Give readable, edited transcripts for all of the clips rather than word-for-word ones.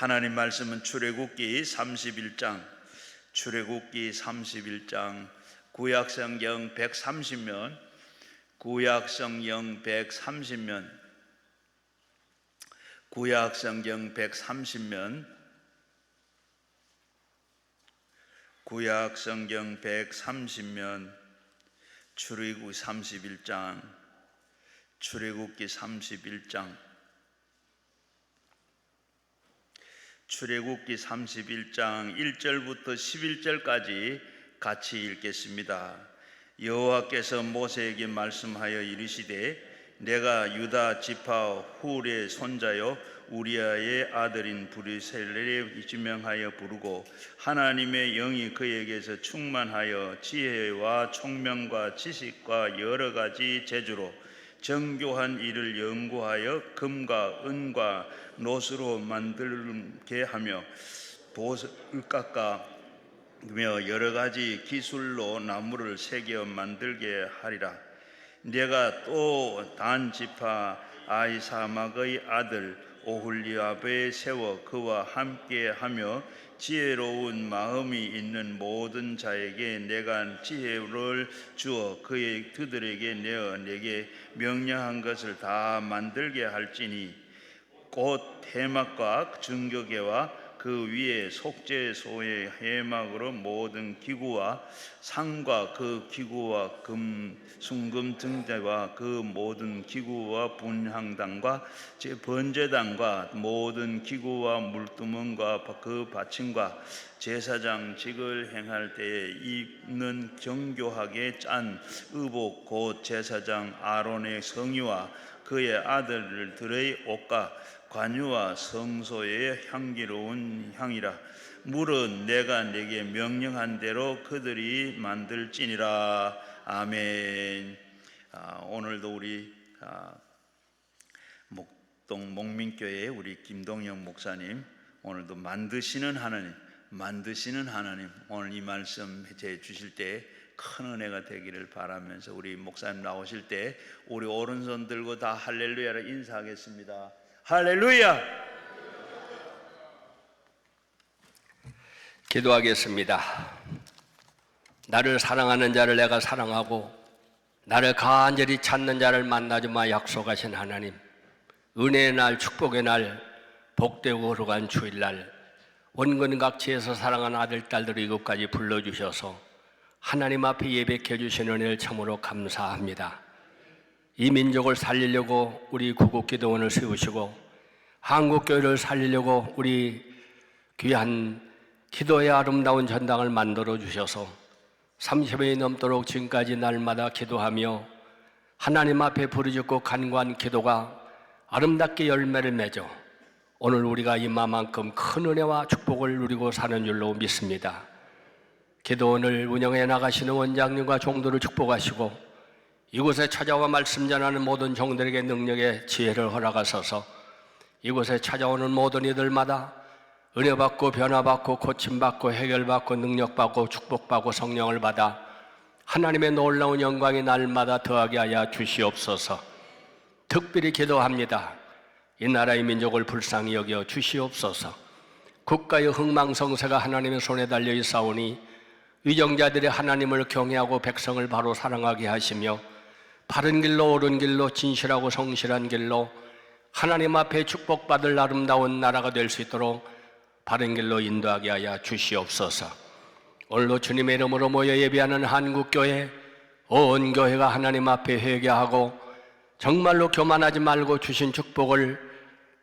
하나님 말씀은 출애굽기 31장, 구약성경 130면, 구약성경 130면, 출애굽기 31장, 출애굽기 31장 1절부터 11절까지 같이 읽겠습니다. 여호와께서 모세에게 말씀하여 이르시되 내가 유다 지파 훌의 손자요 우리아의 아들인 브리셀레를 지명하여 부르고 하나님의 영이 그에게서 충만하여 지혜와 총명과 지식과 여러 가지 재주로 정교한 일을 연구하여 금과 은과 노스로 만들게 하며 보석을 깎아 여러 가지 기술로 나무를 새겨 만들게 하리라. 내가 또 단 지파 아히사막의 아들 오홀리압에 세워 그와 함께 하며 지혜로운 마음이 있는 모든 자에게 내가 지혜를 주어 그들에게 내어 내게 명령한 것을 다 만들게 할지니 곧 해막과 증거계와 그 위에 속죄소의 해막으로 모든 기구와 상과 그 기구와 순금 등대와 그 모든 기구와 분향단과 번제단과 모든 기구와 물두멍과 그 받침과 제사장직을 행할 때에 입는 정교하게 짠 의복 곧 제사장 아론의 성의와 그의 아들들의 옷과 관유와 성소의 향기로운 향이라. 물은 내가 내게 명령한 대로 그들이 만들지니라. 아멘. 오늘도 우리 목동 목민교회 우리 김동영 목사님 오늘도 만드시는 하나님 오늘 이 말씀 제 주실 때 큰 은혜가 되기를 바라면서 우리 목사님 나오실 때 우리 오른손 들고 다 할렐루야를 인사하겠습니다. 할렐루야. 기도하겠습니다. 나를 사랑하는 자를 내가 사랑하고 나를 간절히 찾는 자를 만나주마 약속하신 하나님, 은혜의 날, 축복의 날, 복되고 거룩한 주일날 원근각지에서 사랑하는 아들, 딸들을 이곳까지 불러주셔서 하나님 앞에 예배해 주신 은혜를 참으로 감사합니다. 이 민족을 살리려고 우리 구국기도원을 세우시고 한국교회를 살리려고 우리 귀한 기도의 아름다운 전당을 만들어 주셔서 30년이 넘도록 지금까지 날마다 기도하며 하나님 앞에 부르짖고 간구한 기도가 아름답게 열매를 맺어 오늘 우리가 이만큼 큰 은혜와 축복을 누리고 사는 줄로 믿습니다. 기도원을 운영해 나가시는 원장님과 종들을 축복하시고 이곳에 찾아와 말씀 전하는 모든 종들에게 능력의 지혜를 허락하셔서 이곳에 찾아오는 모든 이들마다 은혜받고 변화받고 고침받고 해결받고 능력받고 축복받고 성령을 받아 하나님의 놀라운 영광이 날마다 더하게 하여 주시옵소서. 특별히 기도합니다. 이 나라의 민족을 불쌍히 여겨 주시옵소서. 국가의 흥망성쇠가 하나님의 손에 달려 있사오니 위정자들이 하나님을 경외하고 백성을 바로 사랑하게 하시며 바른 길로 옳은 길로 진실하고 성실한 길로 하나님 앞에 축복받을 아름다운 나라가 될 수 있도록 바른 길로 인도하게 하여 주시옵소서. 오늘도 주님의 이름으로 모여 예배하는 한국교회 온 교회가 하나님 앞에 회개하고 정말로 교만하지 말고 주신 축복을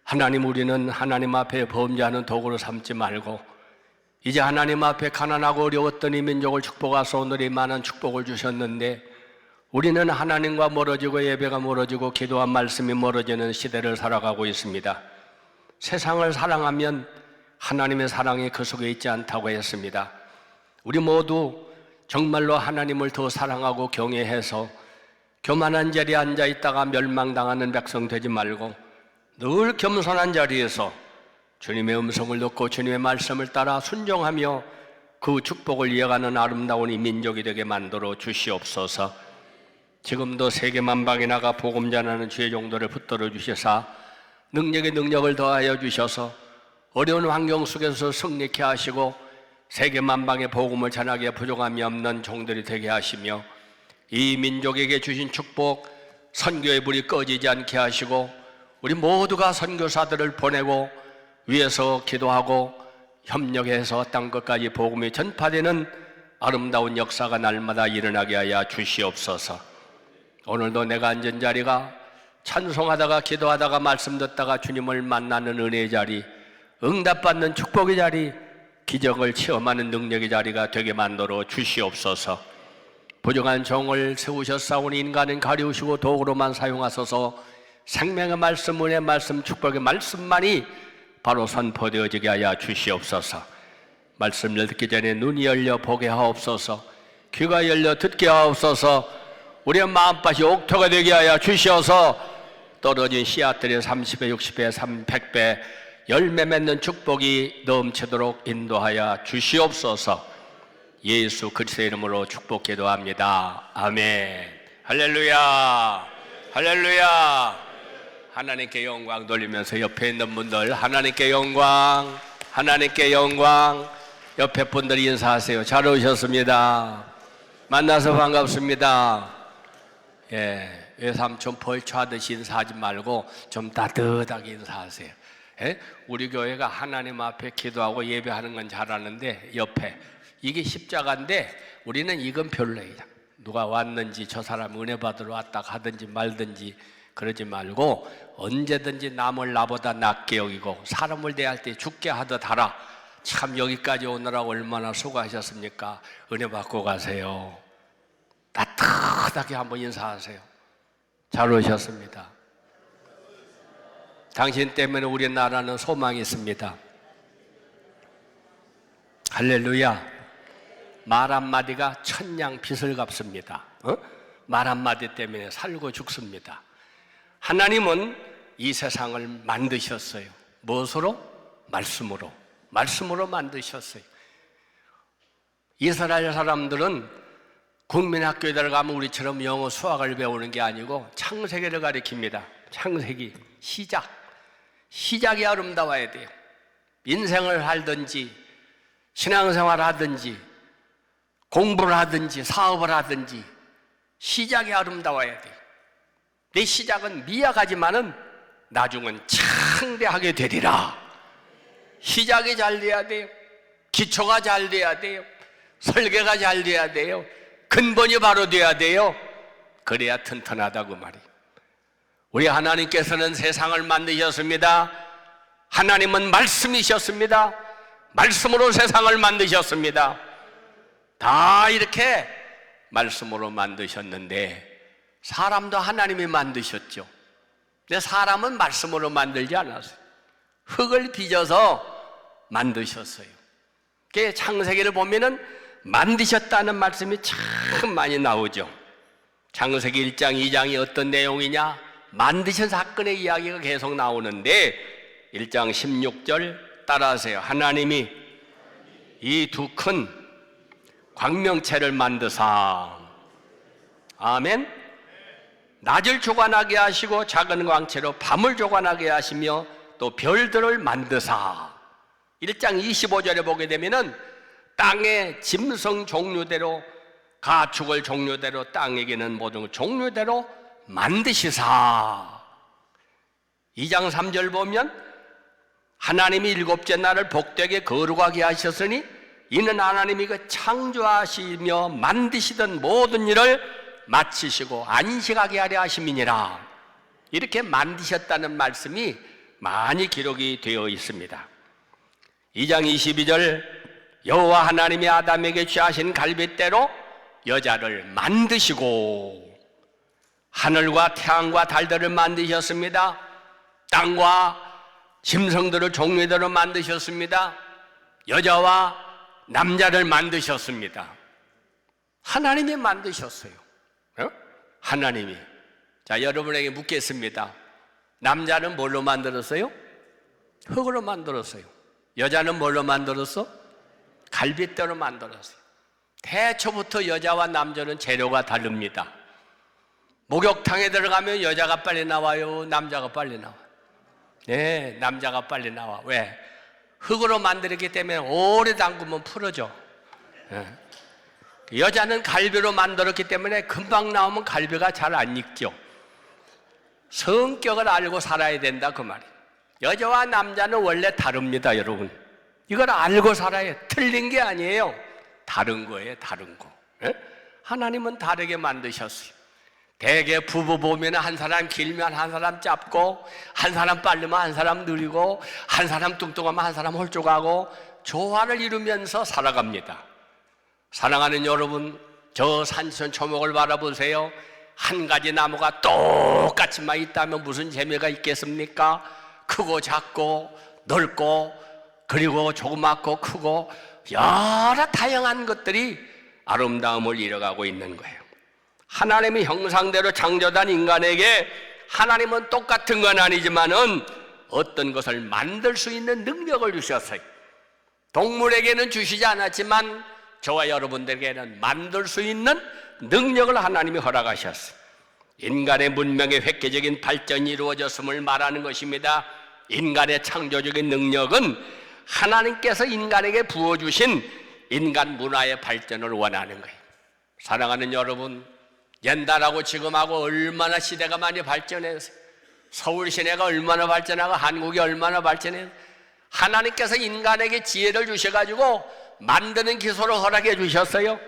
하나님, 우리는 하나님 앞에 범죄하는 도구로 삼지 말고 이제 하나님 앞에 가난하고 어려웠던 이 민족을 축복하사 오늘이 많은 축복을 주셨는데 우리는 하나님과 멀어지고 예배가 멀어지고 기도한 말씀이 멀어지는 시대를 살아가고 있습니다. 세상을 사랑하면 하나님의 사랑이 그 속에 있지 않다고 했습니다. 우리 모두 정말로 하나님을 더 사랑하고 경외해서 교만한 자리에 앉아있다가 멸망당하는 백성 되지 말고 늘 겸손한 자리에서 주님의 음성을 듣고 주님의 말씀을 따라 순종하며 그 축복을 이어가는 아름다운 이 민족이 되게 만들어 주시옵소서. 지금도 세계 만방에 나가 복음 전하는 주의 종들을 붙들어 주시사 능력에 능력을 더하여 주셔서 어려운 환경 속에서 승리케 하시고 세계 만방의 복음을 전하기에 부족함이 없는 종들이 되게 하시며 이 민족에게 주신 축복 선교의 불이 꺼지지 않게 하시고 우리 모두가 선교사들을 보내고 위에서 기도하고 협력해서 땅 끝까지 복음이 전파되는 아름다운 역사가 날마다 일어나게 하여 주시옵소서. 오늘도 내가 앉은 자리가 찬송하다가 기도하다가 말씀 듣다가 주님을 만나는 은혜의 자리, 응답받는 축복의 자리, 기적을 체험하는 능력의 자리가 되게 만들어 주시옵소서. 부정한 종을 세우셨사오니 인간은 가리우시고 도구로만 사용하소서. 생명의 말씀, 은혜의 말씀, 축복의 말씀만이 바로 선포되어지게 하여 주시옵소서. 말씀을 듣기 전에 눈이 열려 보게 하옵소서. 귀가 열려 듣게 하옵소서. 우리의 마음밭이 옥토가 되게 하여 주시어서 떨어진 씨앗들의 30배, 60배, 300배 열매 맺는 축복이 넘치도록 인도하여 주시옵소서. 예수 그리스도의 이름으로 축복 기도합니다. 아멘. 할렐루야, 할렐루야. 하나님께 영광 돌리면서 옆에 있는 분들 하나님께 영광, 하나님께 영광. 옆에 분들 인사하세요. 잘 오셨습니다. 만나서 반갑습니다. 외삼촌 벌초하듯이 인사하지 말고 좀 따뜻하게 인사하세요. 우리 교회가 하나님 앞에 기도하고 예배하는 건 잘하는데 옆에 이게 십자가인데 우리는 이건 별로예요. 누가 왔는지 저 사람 은혜 받으러 왔다 하든지 말든지 그러지 말고 언제든지 남을 나보다 낫게 여기고 사람을 대할 때 죽게 하듯 하라. 참 여기까지 오느라고 얼마나 수고하셨습니까? 은혜 받고 가세요. 따뜻하게 한번 인사하세요. 잘 오셨습니다. 당신 때문에 우리나라는 소망이 있습니다. 할렐루야. 말 한마디가 천냥 빚을 갚습니다. 말 한마디 때문에 살고 죽습니다. 하나님은 이 세상을 만드셨어요. 무엇으로? 말씀으로. 말씀으로 만드셨어요. 이스라엘 사람들은 국민학교에 들어가면 우리처럼 영어 수학을 배우는 게 아니고 창세기를 가리킵니다. 창세기, 시작이 아름다워야 돼요. 인생을 살든지 신앙생활을 하든지 공부를 하든지 사업을 하든지 시작이 아름다워야 돼요. 내 시작은 미약하지만은 나중은 창대하게 되리라. 시작이 잘 돼야 돼요. 기초가 잘 돼야 돼요. 설계가 잘 돼야 돼요. 근본이 바로 돼야 돼요. 그래야 튼튼하다고 말이에요. 우리 하나님께서는 세상을 만드셨습니다. 하나님은 말씀이셨습니다. 말씀으로 세상을 만드셨습니다. 다 이렇게 말씀으로 만드셨는데 사람도 하나님이 만드셨죠. 근데 사람은 말씀으로 만들지 않았어요. 흙을 빚어서 만드셨어요. 그 창세기를 보면은 만드셨다는 말씀이 참 많이 나오죠. 창세기 1장, 2장이 어떤 내용이냐? 만드신 사건의 이야기가 계속 나오는데 1장 16절 따라하세요. 하나님이 이 두 큰 광명체를 만드사. 아멘. 낮을 조관하게 하시고 작은 광채로 밤을 조관하게 하시며 또 별들을 만드사. 1장 25절에 보게 되면은 땅의 짐승 종류대로 가축을 종류대로 땅에게는 모든 종류대로 만드시사. 2장 3절 보면 하나님이 일곱째 날을 복되게 거룩하게 하셨으니 이는 하나님이 그 창조하시며 만드시던 모든 일을 마치시고 안식하게 하려 하심이니라. 이렇게 만드셨다는 말씀이 많이 기록이 되어 있습니다. 2장 22절 여호와 하나님이 아담에게 취하신 갈빗대로 여자를 만드시고 하늘과 태양과 달들을 만드셨습니다. 땅과 짐승들을 종류대로 만드셨습니다. 여자와 남자를 만드셨습니다. 하나님이 만드셨어요. 하나님이. 자, 여러분에게 묻겠습니다. 남자는 뭘로 만들었어요? 흙으로 만들었어요. 여자는 뭘로 만들었어? 갈빗대로 만들었어요. 태초부터 여자와 남자는 재료가 다릅니다. 목욕탕에 들어가면 여자가 빨리 나와요? 남자가 빨리 나와요? 네, 남자가 빨리 나와. 왜? 흙으로 만들었기 때문에 오래 담그면 풀어져. 여자는 갈비로 만들었기 때문에 금방 나오면 갈비가 잘 안 익죠. 성격을 알고 살아야 된다 그 말이에요. 여자와 남자는 원래 다릅니다, 여러분. 이걸 알고 살아야 틀린 게 아니에요. 다른 거예요, 다른 거. 하나님은 다르게 만드셨어요. 대개 부부 보면 한 사람 길면 한 사람 짧고, 한 사람 빠르면 한 사람 느리고, 한 사람 뚱뚱하면 한 사람 홀쭉하고 조화를 이루면서 살아갑니다. 사랑하는 여러분, 저 산천 초목을 바라보세요. 한 가지 나무가 똑같이만 있다면 무슨 재미가 있겠습니까? 크고 작고 넓고 그리고 조그맣고 크고 여러 다양한 것들이 아름다움을 이뤄가고 있는 거예요. 하나님의 형상대로 창조된 인간에게 하나님은 똑같은 건 아니지만은 어떤 것을 만들 수 있는 능력을 주셨어요. 동물에게는 주시지 않았지만 저와 여러분들에게는 만들 수 있는 능력을 하나님이 허락하셨어요. 인간의 문명의 획기적인 발전이 이루어졌음을 말하는 것입니다. 인간의 창조적인 능력은 하나님께서 인간에게 부어주신 인간 문화의 발전을 원하는 거예요. 사랑하는 여러분, 옛날하고 지금하고 얼마나 시대가 많이 발전했어요. 서울 시내가 얼마나 발전하고 한국이 얼마나 발전해요. 하나님께서 인간에게 지혜를 주셔가지고 만드는 기술을 허락해 주셨어요.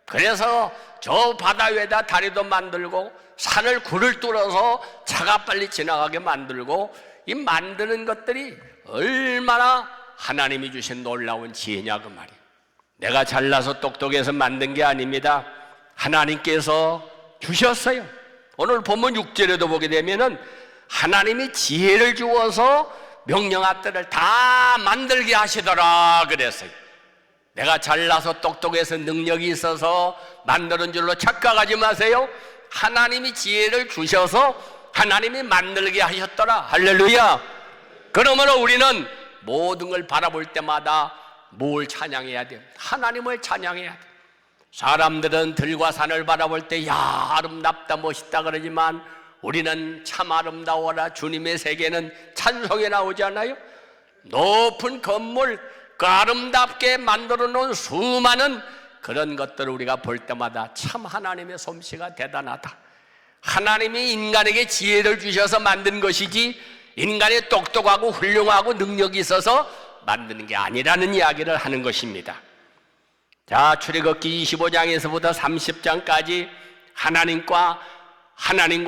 그래서 저 바다 위에다 다리도 만들고 산을 굴을 뚫어서 차가 빨리 지나가게 만들고, 이 만드는 것들이 얼마나 하나님이 주신 놀라운 지혜냐 그 말이에요. 내가 잘나서 똑똑해서 만든 게 아닙니다. 하나님께서 주셨어요. 오늘 본문 6절에도 보게 되면은 하나님이 지혜를 주어서 명령아들을 다 만들게 하시더라 그랬어요. 내가 잘나서 똑똑해서 능력이 있어서 만드는 줄로 착각하지 마세요. 하나님이 지혜를 주셔서 하나님이 만들게 하셨더라. 할렐루야. 그러므로 우리는 모든 걸 바라볼 때마다 뭘 찬양해야 돼요? 하나님을 찬양해야 돼요. 사람들은 들과 산을 바라볼 때 야 아름답다 멋있다 그러지만 우리는 참 아름다워라 주님의 세계는 찬송에 나오잖아요. 높은 건물, 그 아름답게 만들어 놓은 수많은 그런 것들을 우리가 볼 때마다 참 하나님의 솜씨가 대단하다. 하나님이 인간에게 지혜를 주셔서 만든 것이지 인간이 똑똑하고 훌륭하고 능력이 있어서 만드는 게 아니라는 이야기를 하는 것입니다. 자, 출애굽기 25장에서부터 30장까지 하나님과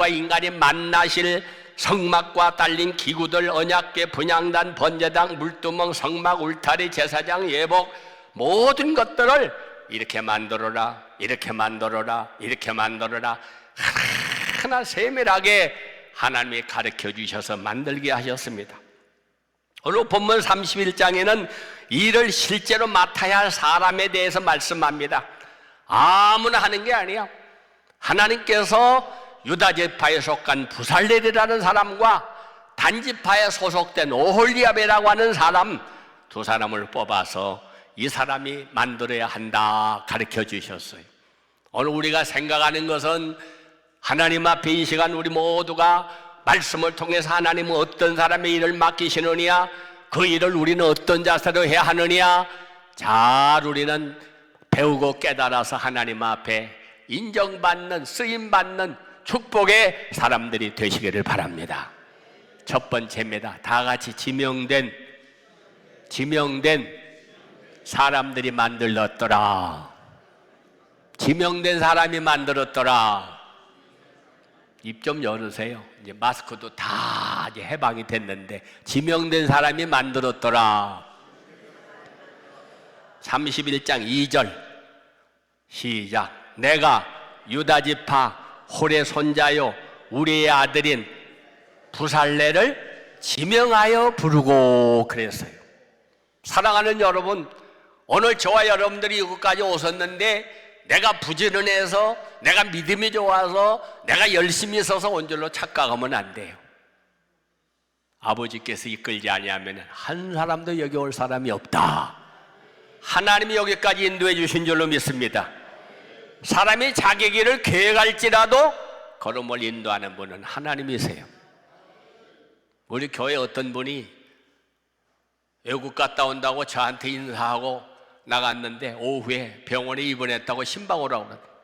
인간이 만나실 성막과 딸린 기구들, 언약궤, 분향단, 번제당, 물두멍, 성막, 울타리, 제사장, 예복, 모든 것들을 이렇게 만들어라, 이렇게 만들어라, 이렇게 만들어라, 하나하나 세밀하게 하나님이 가르쳐 주셔서 만들게 하셨습니다. 오늘 본문 31장에는 일을 실제로 맡아야 할 사람에 대해서 말씀합니다. 아무나 하는 게 아니야. 하나님께서 유다지파에 속한 부살렐이라는 사람과 단지파에 소속된 오홀리압이라고 하는 사람 두 사람을 뽑아서 이 사람이 만들어야 한다 가르쳐 주셨어요. 오늘 우리가 생각하는 것은 하나님 앞에 이 시간 우리 모두가 말씀을 통해서 하나님은 어떤 사람의 일을 맡기시느냐, 그 일을 우리는 어떤 자세로 해야 하느냐, 잘 우리는 배우고 깨달아서 하나님 앞에 인정받는, 쓰임받는 축복의 사람들이 되시기를 바랍니다. 첫 번째입니다. 다 같이 지명된 사람들이 만들었더라. 지명된 사람이 만들었더라. 입 좀 열으세요. 이제 마스크도 다 이제 해방이 됐는데 지명된 사람이 만들었더라. 31장 2절 시작. 내가 유다지파 홀의 손자요 우리의 아들인 부살렐을 지명하여 부르고 그랬어요. 사랑하는 여러분, 오늘 저와 여러분들이 이곳까지 오셨는데 내가 부지런해서, 내가 믿음이 좋아서, 내가 열심히 있어서 온 줄로 착각하면 안 돼요. 아버지께서 이끌지 아니하면 한 사람도 여기 올 사람이 없다. 하나님이 여기까지 인도해 주신 줄로 믿습니다. 사람이 자기 길을 계획할지라도 걸음을 인도하는 분은 하나님이세요. 우리 교회 어떤 분이 외국 갔다 온다고 저한테 인사하고 나갔는데 오후에 병원에 입원했다고 신방 오라고 그러더라고요.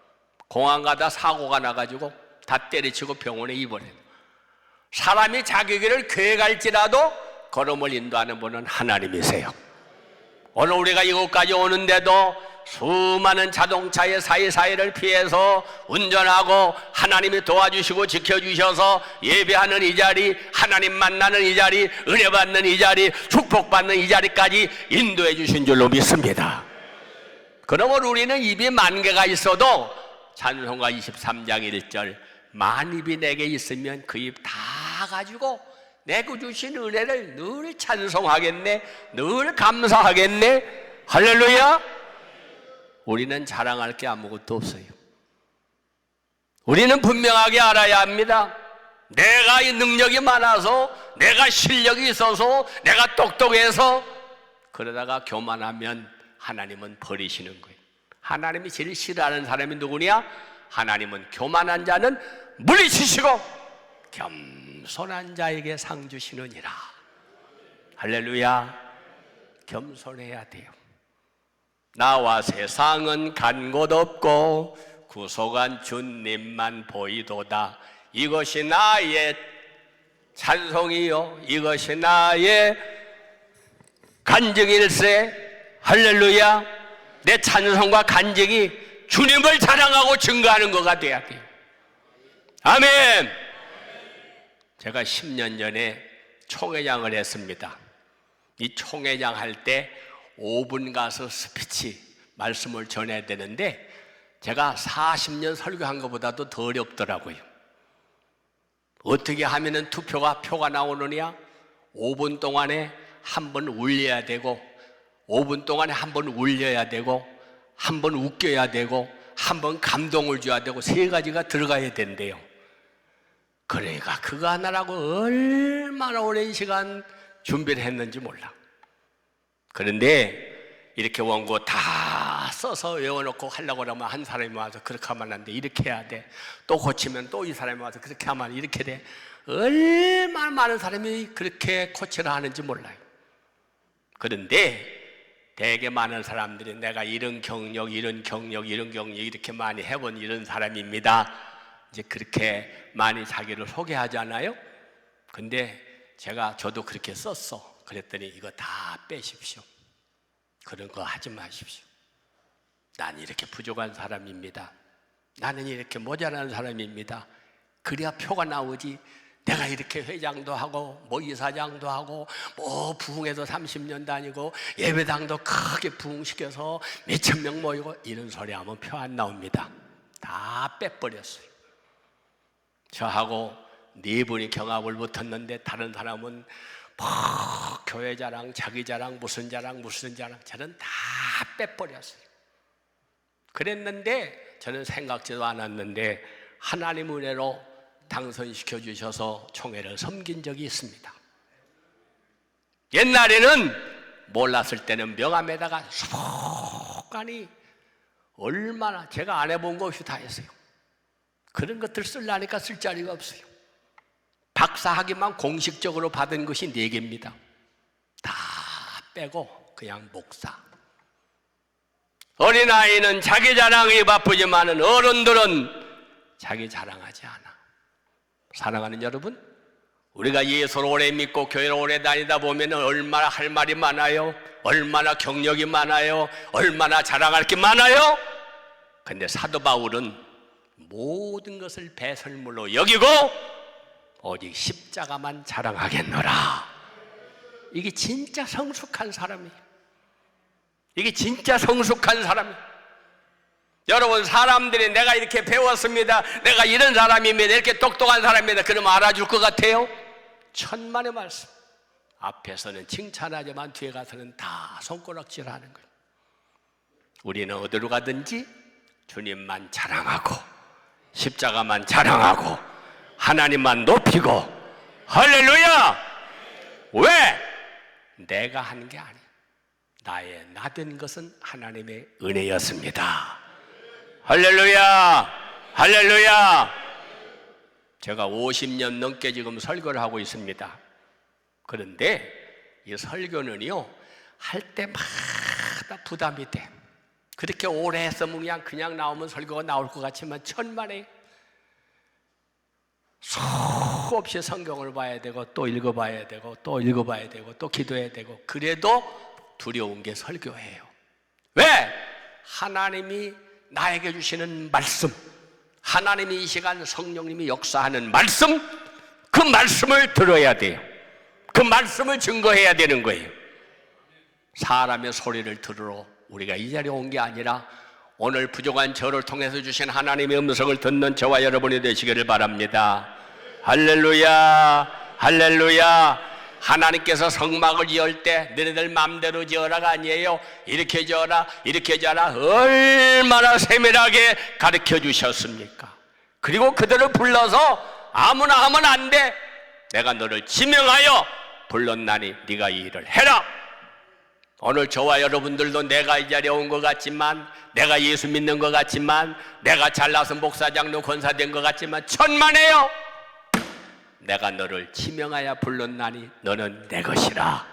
공항 가다 사고가 나가지고 다 때려치고 병원에 입원해. 사람이 자기 길을 교회 갈지라도 걸음을 인도하는 분은 하나님이세요. 오늘 우리가 이곳까지 오는데도 수많은 자동차의 사이사이를 피해서 운전하고 하나님이 도와주시고 지켜주셔서 예배하는 이 자리, 하나님 만나는 이 자리, 은혜 받는 이 자리, 축복받는 이 자리까지 인도해 주신 줄로 믿습니다. 그러면 우리는 입이 만 개가 있어도 찬송가 23장 1절 만 입이 내게 있으면 그 입 다 가지고 내게 주신 은혜를 늘 찬송하겠네, 늘 감사하겠네. 할렐루야. 우리는 자랑할 게 아무것도 없어요. 우리는 분명하게 알아야 합니다. 내가 이 능력이 많아서, 내가 실력이 있어서, 내가 똑똑해서 그러다가 교만하면 하나님은 버리시는 거예요. 하나님이 제일 싫어하는 사람이 누구냐? 하나님은 교만한 자는 물리치시고 겸손한 자에게 상 주시느니라. 할렐루야. 겸손해야 돼요. 나와 세상은 간 곳 없고 구속한 주님만 보이도다. 이것이 나의 찬송이요, 이것이 나의 간증일세. 할렐루야. 내 찬송과 간증이 주님을 자랑하고 증거하는 거가 돼야 돼요. 아멘. 제가 10년 전에 총회장을 했습니다. 이 총회장 할 때 5분 가서 스피치 말씀을 전해야 되는데 제가 40년 설교한 것보다도 더 어렵더라고요. 어떻게 하면 표가 나오느냐? 5분 동안에 한 번 울려야 되고, 5분 동안에 한 번 울려야 되고, 한 번 웃겨야 되고, 한 번 감동을 줘야 되고, 3가지가 들어가야 된대요. 그러니까 그거 하나라고 얼마나 오랜 시간 준비를 했는지 몰라. 그런데 이렇게 원고 다 써서 외워놓고 하려고 하면 한 사람이 와서 그렇게 하면 안 돼, 이렇게 해야 돼. 또 고치면 또 이 사람이 와서 그렇게 하면 이렇게 돼. 얼마나 많은 사람이 그렇게 코치를 하는지 몰라요. 그런데 되게 많은 사람들이 내가 이런 경력 이렇게 많이 해본 이런 사람입니다, 이제 그렇게 많이 자기를 소개하잖아요. 근데 저도 그렇게 썼어. 그랬더니 이거 다 빼십시오. 그런 거 하지 마십시오. 난 이렇게 부족한 사람입니다. 나는 이렇게 모자란 사람입니다. 그래야 표가 나오지. 내가 이렇게 회장도 하고 뭐 이사장도 하고 뭐 부흥해서 30년 다니고 예배당도 크게 부흥시켜서 몇천 명 모이고 이런 소리 하면 표 안 나옵니다. 다 빼버렸어요. 저하고 4분이 경합을 붙었는데 다른 사람은 교회 자랑, 자기 자랑, 무슨 자랑 저는 다 빼버렸어요. 그랬는데 저는 생각지도 않았는데 하나님 은혜로 당선시켜 주셔서 총회를 섬긴 적이 있습니다. 옛날에는 몰랐을 때는 명함에다가 수북하니 얼마나 제가 안 해본 거 없이 다 했어요. 그런 것들 쓰려니까 쓸 자리가 없어요. 박사학위만 공식적으로 받은 것이 4개입니다. 다 빼고 그냥 목사. 어린아이는 자기 자랑이 바쁘지만 어른들은 자기 자랑하지 않아. 사랑하는 여러분, 우리가 예수를 오래 믿고 교회를 오래 다니다 보면 얼마나 할 말이 많아요, 얼마나 경력이 많아요, 얼마나 자랑할 게 많아요. 근데 사도 바울은 모든 것을 배설물로 여기고 오직 십자가만 자랑하겠노라. 이게 진짜 성숙한 사람이에요. 이게 진짜 성숙한 사람이에요. 여러분, 사람들이 내가 이렇게 배웠습니다, 내가 이런 사람입니다, 이렇게 똑똑한 사람입니다, 그러면 알아줄 것 같아요? 천만의 말씀. 앞에서는 칭찬하지만 뒤에 가서는 다 손가락질하는 거예요. 우리는 어디로 가든지 주님만 자랑하고 십자가만 자랑하고 하나님만 높이고. 할렐루야! 왜? 내가 한 게 아니야. 나의 나된 것은 하나님의 은혜였습니다. 할렐루야! 할렐루야! 제가 50년 넘게 지금 설교를 하고 있습니다. 그런데 이 설교는요, 할 때마다 부담이 돼. 그렇게 오래 했으면 그냥 나오면 설교가 나올 것 같지만 천만에 수없이 성경을 봐야 되고 또 읽어봐야 되고 또 읽어봐야 되고 또 기도해야 되고, 그래도 두려운 게 설교예요. 왜? 하나님이 나에게 주시는 말씀, 하나님이 이 시간 성령님이 역사하는 말씀, 그 말씀을 들어야 돼요. 그 말씀을 증거해야 되는 거예요. 사람의 소리를 들으러 우리가 이 자리에 온 게 아니라 오늘 부족한 저를 통해서 주신 하나님의 음성을 듣는 저와 여러분이 되시기를 바랍니다. 할렐루야, 할렐루야. 하나님께서 성막을 지을 때 너희들 마음대로 지어라가 아니에요. 이렇게 지어라, 이렇게 지어라. 얼마나 세밀하게 가르쳐 주셨습니까? 그리고 그들을 불러서 아무나 하면 안 돼. 내가 너를 지명하여 불렀나니 네가 이 일을 해라. 오늘 저와 여러분들도 내가 이 자리에 온 것 같지만, 내가 예수 믿는 것 같지만, 내가 잘나서 목사장로 권사된 것 같지만 천만에요. 내가 너를 지명하여 불렀나니 너는 내 것이라.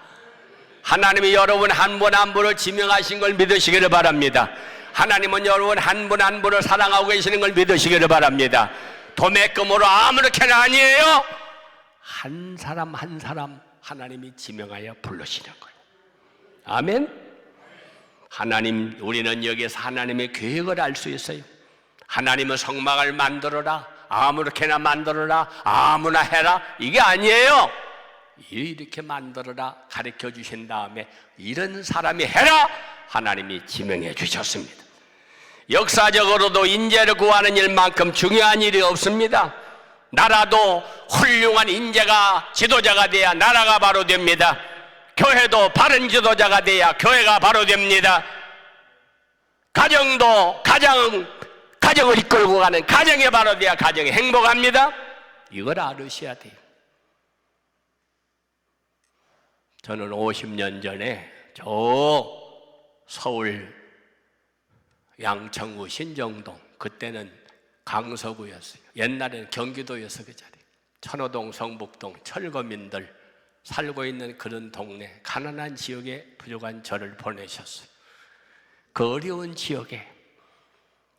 하나님이 여러분 한 분 한 분을 지명하신 걸 믿으시기를 바랍니다. 하나님은 여러분 한 분 한 분을 사랑하고 계시는 걸 믿으시기를 바랍니다. 도매금으로 아무렇게나 아니에요. 한 사람 한 사람 하나님이 지명하여 부르시는 거예요. 아멘. 하나님, 우리는 여기서 하나님의 계획을 알 수 있어요. 하나님은 성막을 만들어라, 아무렇게나 만들어라, 아무나 해라, 이게 아니에요. 이렇게 만들어라 가르쳐 주신 다음에 이런 사람이 해라 하나님이 지명해 주셨습니다. 역사적으로도 인재를 구하는 일만큼 중요한 일이 없습니다. 나라도 훌륭한 인재가 지도자가 돼야 나라가 바로 됩니다. 교회도 바른 지도자가 돼야 교회가 바로 됩니다. 가정도 가정을 이끌고 가는 가정이 바로 돼야 가정이 행복합니다. 이걸 알으셔야 돼요. 저는 50년 전에 저 서울 양천구 신정동, 그때는 강서구였어요. 옛날에는 경기도였어. 그 자리 천호동, 성북동 철거민들 살고 있는 그런 동네, 가난한 지역에 부족한 저를 보내셨어요. 그 어려운 지역에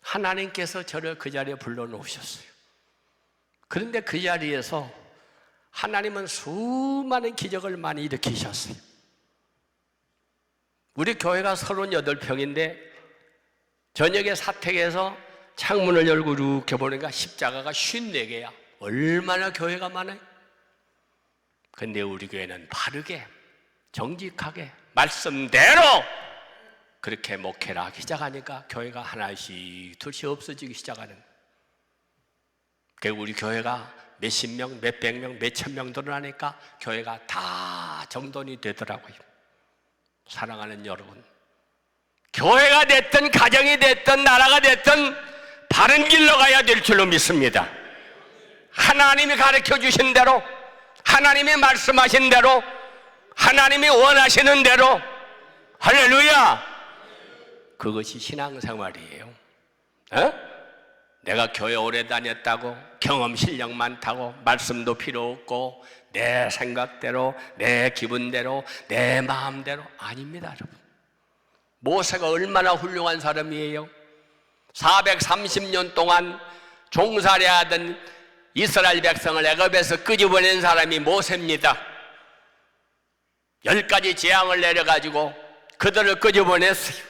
하나님께서 저를 그 자리에 불러놓으셨어요. 그런데 그 자리에서 하나님은 수많은 기적을 많이 일으키셨어요. 우리 교회가 38평인데 저녁에 사택에서 창문을 열고 이렇게 보니까 십자가가 54개야. 얼마나 교회가 많아요. 근데 우리 교회는 바르게 정직하게 말씀대로 그렇게 목회를 하기 시작하니까 교회가 하나씩 둘씩 없어지기 시작하는. 우리 교회가 몇십 명, 몇백 명, 몇천 명 늘어나니까 교회가 다 정돈이 되더라고요. 사랑하는 여러분, 교회가 됐든 가정이 됐든 나라가 됐든 바른 길로 가야 될 줄로 믿습니다. 하나님이 가르쳐 주신 대로, 하나님이 말씀하신 대로, 하나님이 원하시는 대로, 할렐루야! 그것이 신앙생활이에요. 내가 교회 오래 다녔다고, 경험 실력 많다고, 말씀도 필요 없고 내 생각대로, 내 기분대로, 내 마음대로 아닙니다. 여러분, 모세가 얼마나 훌륭한 사람이에요. 430년 동안 종살이하던 이스라엘 백성을 애굽에서 끄집어낸 사람이 모세입니다. 10가지 재앙을 내려가지고 그들을 끄집어냈어요.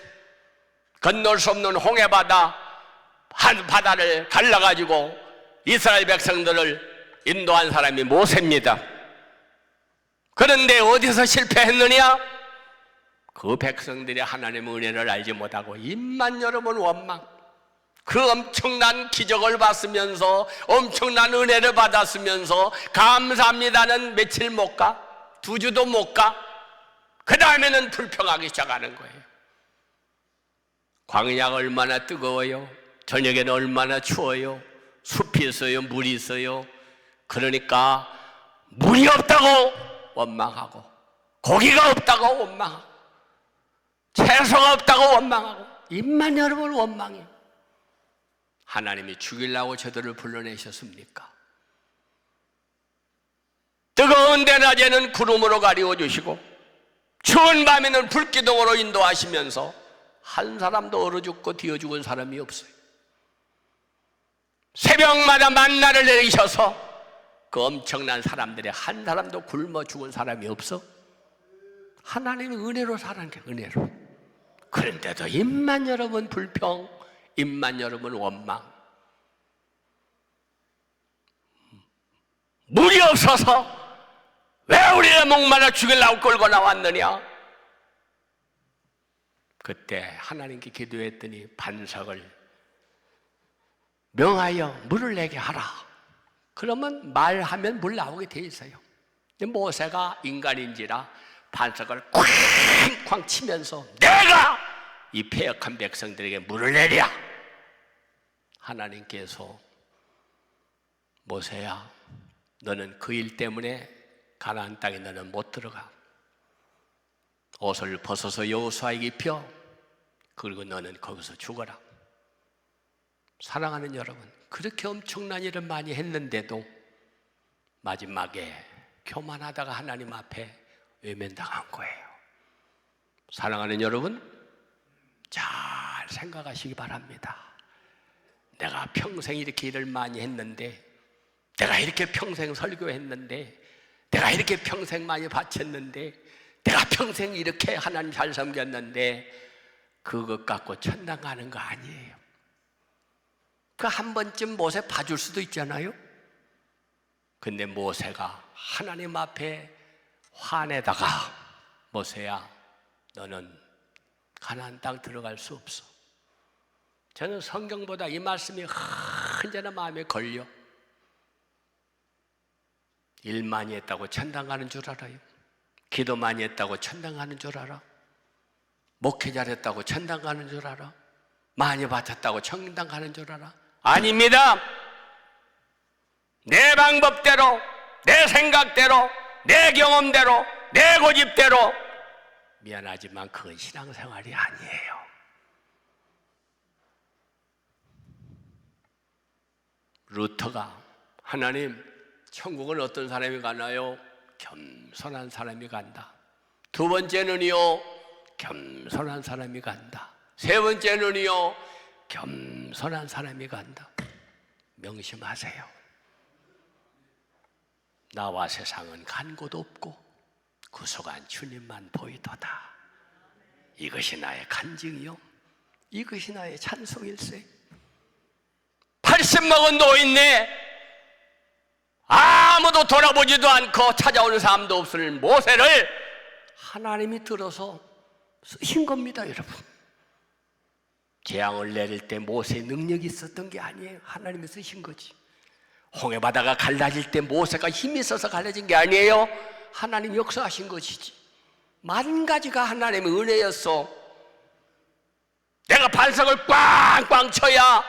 건널 수 없는 홍해바다, 한 바다를 갈라가지고 이스라엘 백성들을 인도한 사람이 모세입니다. 그런데 어디서 실패했느냐? 그 백성들이 하나님의 은혜를 알지 못하고 입만 열어본 원망, 그 엄청난 기적을 봤으면서 엄청난 은혜를 받았으면서 감사합니다는 며칠 못 가, 2주도 못 가. 그 다음에는 불평하기 시작하는 거예요. 광야가 얼마나 뜨거워요. 저녁에는 얼마나 추워요. 숲이 있어요, 물이 있어요. 그러니까 물이 없다고 원망하고, 고기가 없다고 원망하고, 채소가 없다고 원망하고, 입만 열어볼 원망이에요. 하나님이 죽이려고 저들을 불러내셨습니까? 뜨거운 대낮에는 구름으로 가리워주시고 추운 밤에는 불기둥으로 인도하시면서 한 사람도 얼어 죽고 뒤어 죽은 사람이 없어요. 새벽마다 만나를 내리셔서 그 엄청난 사람들의 한 사람도 굶어 죽은 사람이 없어. 하나님의 은혜로 사는 게 은혜로. 그런데도 입만 열으면 불평, 입만 열으면 원망. 물이 없어서 왜 우리를 목말라 죽이려고 끌고 나왔느냐? 그때 하나님께 기도했더니 반석을 명하여 물을 내게 하라. 그러면 말하면 물 나오게 돼 있어요. 모세가 인간인지라 반석을 쾅쾅 치면서 내가 이 패역한 백성들에게 물을 내랴. 하나님께서 모세야, 너는 그 일 때문에 가나안 땅에 너는 못 들어가. 옷을 벗어서 여호수아에게 입혀. 그리고 너는 거기서 죽어라. 사랑하는 여러분, 그렇게 엄청난 일을 많이 했는데도 마지막에 교만하다가 하나님 앞에 외면당한 거예요. 사랑하는 여러분, 잘 생각하시기 바랍니다. 내가 평생 이렇게 일을 많이 했는데, 내가 이렇게 평생 설교했는데, 내가 이렇게 평생 많이 바쳤는데, 내가 평생 이렇게 하나님 잘 섬겼는데 그것 갖고 천당 가는 거 아니에요. 그 한 번쯤 모세 봐줄 수도 있잖아요. 근데 모세가 하나님 앞에 화내다가 모세야, 너는 가나안 땅 들어갈 수 없어. 저는 성경보다 이 말씀이 언제나 마음에 걸려. 일 많이 했다고 천당 가는 줄 알아요? 기도 많이 했다고 천당 가는 줄 알아? 목회 잘했다고 천당 가는 줄 알아? 많이 바쳤다고 천당 가는 줄 알아? 아닙니다. 내 방법대로, 내 생각대로, 내 경험대로, 내 고집대로. 미안하지만 그건 신앙생활이 아니에요. 루터가 하나님, 천국은 어떤 사람이 가나요? 겸손한 사람이 간다. 두 번째는요, 겸손한 사람이 간다. 세 번째는요, 겸손한 사람이 간다. 명심하세요. 나와 세상은 간 곳 없고 구속한 주님만 보이도다. 이것이 나의 간증이요, 이것이 나의 찬송일세. 80 먹은 노인네, 아무도 돌아보지도 않고 찾아오는 사람도 없을 모세를 하나님이 들어서 쓰신 겁니다, 여러분. 재앙을 내릴 때 모세의 능력이 있었던 게 아니에요. 하나님이 쓰신 거지. 홍해바다가 갈라질 때 모세가 힘이 있어서 갈라진 게 아니에요. 하나님이 역사하신 것이지. 만 가지가 하나님의 은혜였어. 내가 반석을 꽝꽝 쳐야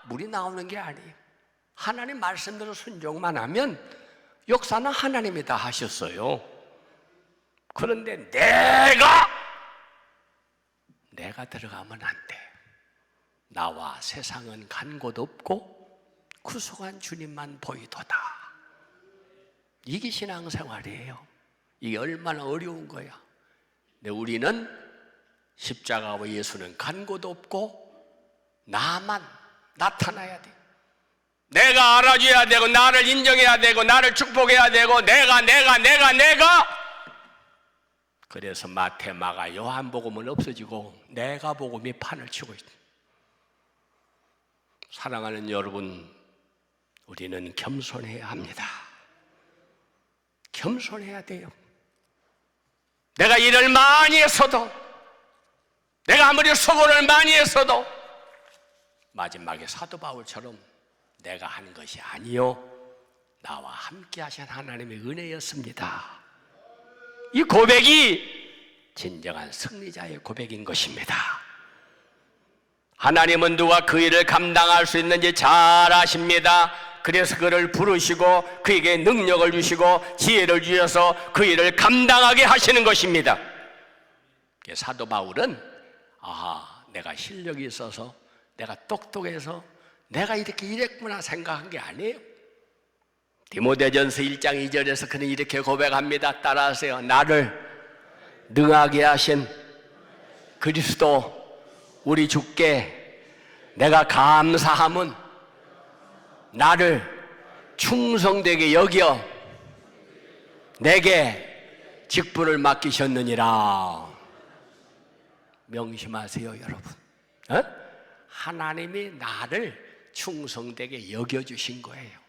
물이 나오는 게 아니에요. 하나님 말씀대로 순종만 하면 역사는 하나님이 다 하셨어요. 그런데 내가 들어가면 안 돼. 나와 세상은 간 곳 없고 구속한 주님만 보이도다. 이게 신앙생활이에요. 이게 얼마나 어려운 거야. 근데 우리는 십자가와 예수는 간 곳 없고 나만 나타나야 돼. 내가 알아줘야 되고, 나를 인정해야 되고, 나를 축복해야 되고, 내가. 그래서 마태, 마가, 요한복음은 없어지고 내가 복음이 판을 치고 있다. 사랑하는 여러분, 우리는 겸손해야 합니다. 겸손해야 돼요. 내가 일을 많이 했어도, 내가 아무리 수고를 많이 했어도 마지막에 사도 바울처럼 내가 한 것이 아니요, 나와 함께 하신 하나님의 은혜였습니다. 이 고백이 진정한 승리자의 고백인 것입니다. 하나님은 누가 그 일을 감당할 수 있는지 잘 아십니다. 그래서 그를 부르시고 그에게 능력을 주시고 지혜를 주셔서 그 일을 감당하게 하시는 것입니다. 사도 바울은 내가 실력이 있어서, 내가 똑똑해서 내가 이렇게 이랬구나 생각한 게 아니에요. 디모데전서 1장 2절에서 그는 이렇게 고백합니다. 따라하세요. 나를 능하게 하신 그리스도 우리 주께 내가 감사함은 나를 충성되게 여겨 내게 직분을 맡기셨느니라. 명심하세요, 여러분. 하나님이 나를 충성되게 여겨주신 거예요.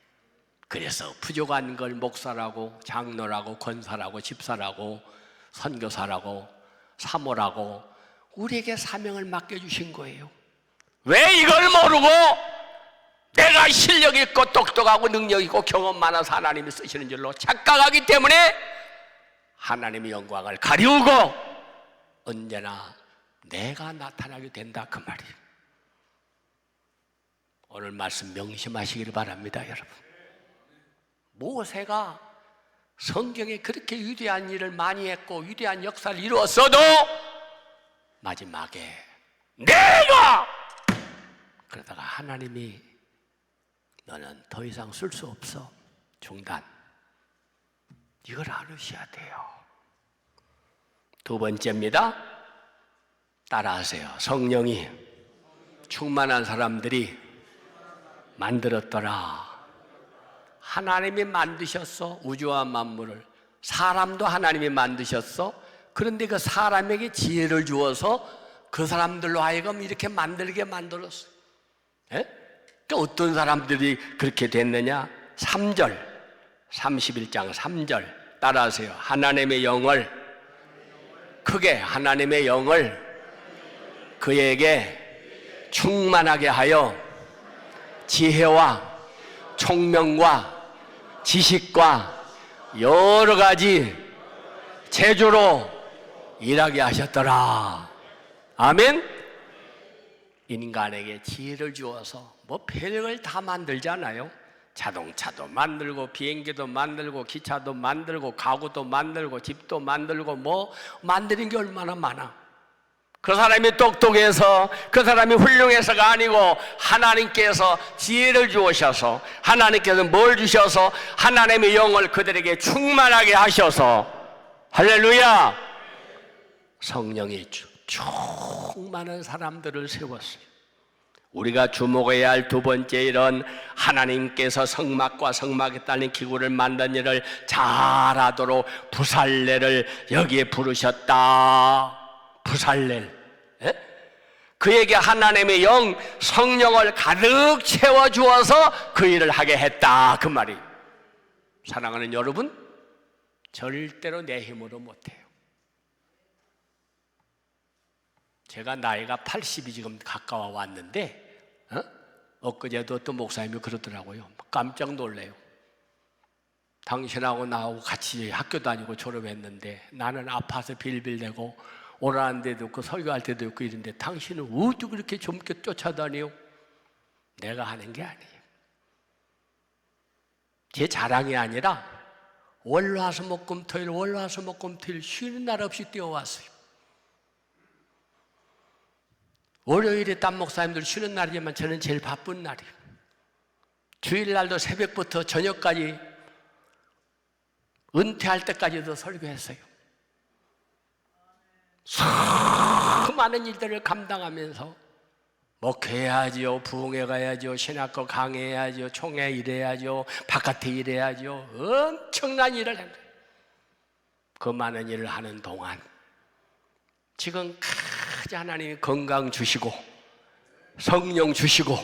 그래서 부족한 걸 목사라고, 장로라고, 권사라고, 집사라고, 선교사라고, 사모라고 우리에게 사명을 맡겨주신 거예요. 왜 이걸 모르고 내가 실력 있고 똑똑하고 능력 있고 경험 많아서 하나님이 쓰시는 줄로 착각하기 때문에 하나님의 영광을 가리우고 언제나 내가 나타나게 된다, 그 말이에요. 오늘 말씀 명심하시길 바랍니다, 여러분. 모세가 성경에 그렇게 위대한 일을 많이 했고 위대한 역사를 이루었어도 마지막에 내가 그러다가 하나님이 너는 더 이상 쓸 수 없어, 중단. 이걸 알으셔야 돼요. 두 번째입니다. 따라하세요. 성령이 충만한 사람들이 만들었더라. 하나님이 만드셨어, 우주와 만물을. 사람도 하나님이 만드셨어. 그런데 그 사람에게 지혜를 주어서 그 사람들로 하여금 이렇게 만들게 만들었어. 그러니까 어떤 사람들이 그렇게 됐느냐? 3절, 31장 3절 따라하세요. 하나님의 영을, 크게 하나님의 영을 그에게 충만하게 하여 지혜와 총명과 지식과 여러 가지 재주로 일하게 하셨더라. 아멘. 인간에게 지혜를 주어서 뭐 별걸 다 만들잖아요. 자동차도 만들고 비행기도 만들고 기차도 만들고 가구도 만들고 집도 만들고 뭐 만드는 게 얼마나 많아. 그 사람이 똑똑해서 그 사람이 훌륭해서가 아니고 하나님께서 지혜를 주셔서 하나님께서 뭘 주셔서 하나님의 영을 그들에게 충만하게 하셔서 할렐루야, 성령이 충만한 사람들을 세웠어요. 우리가 주목해야 할 두 번째 일은 하나님께서 성막과 성막에 딸린 기구를 만든 일을 잘하도록 부살레를 여기에 부르셨다. 부살렐, 그에게 하나님의 영, 성령을 가득 채워주어서 그 일을 하게 했다, 그 말이. 사랑하는 여러분, 절대로 내 힘으로 못해요. 제가 나이가 80이 지금 가까워 왔는데 엊그제도 또 목사님이 그러더라고요. 깜짝 놀래요. 당신하고 나하고 같이 학교 다니고 졸업했는데 나는 아파서 빌빌대고 오라는 데도 없고 설교할 때도 없고 이런데 당신은 어떻게 그렇게 젊게 쫓아다녀요? 내가 하는 게 아니에요. 제 자랑이 아니라 월화수목금토일 월화수목금토일 쉬는 날 없이 뛰어왔어요. 월요일에 딴 목사님들 쉬는 날이지만 저는 제일 바쁜 날이에요. 주일날도 새벽부터 저녁까지 은퇴할 때까지도 설교했어요. 수많은 일들을 감당하면서 목회해야죠, 부흥회 가야죠, 신학교 강의해야죠, 총회 일해야죠, 바깥에 일해야죠. 엄청난 일을 합니다. 그 많은 일을 하는 동안 지금 하나님이 건강 주시고 성령 주시고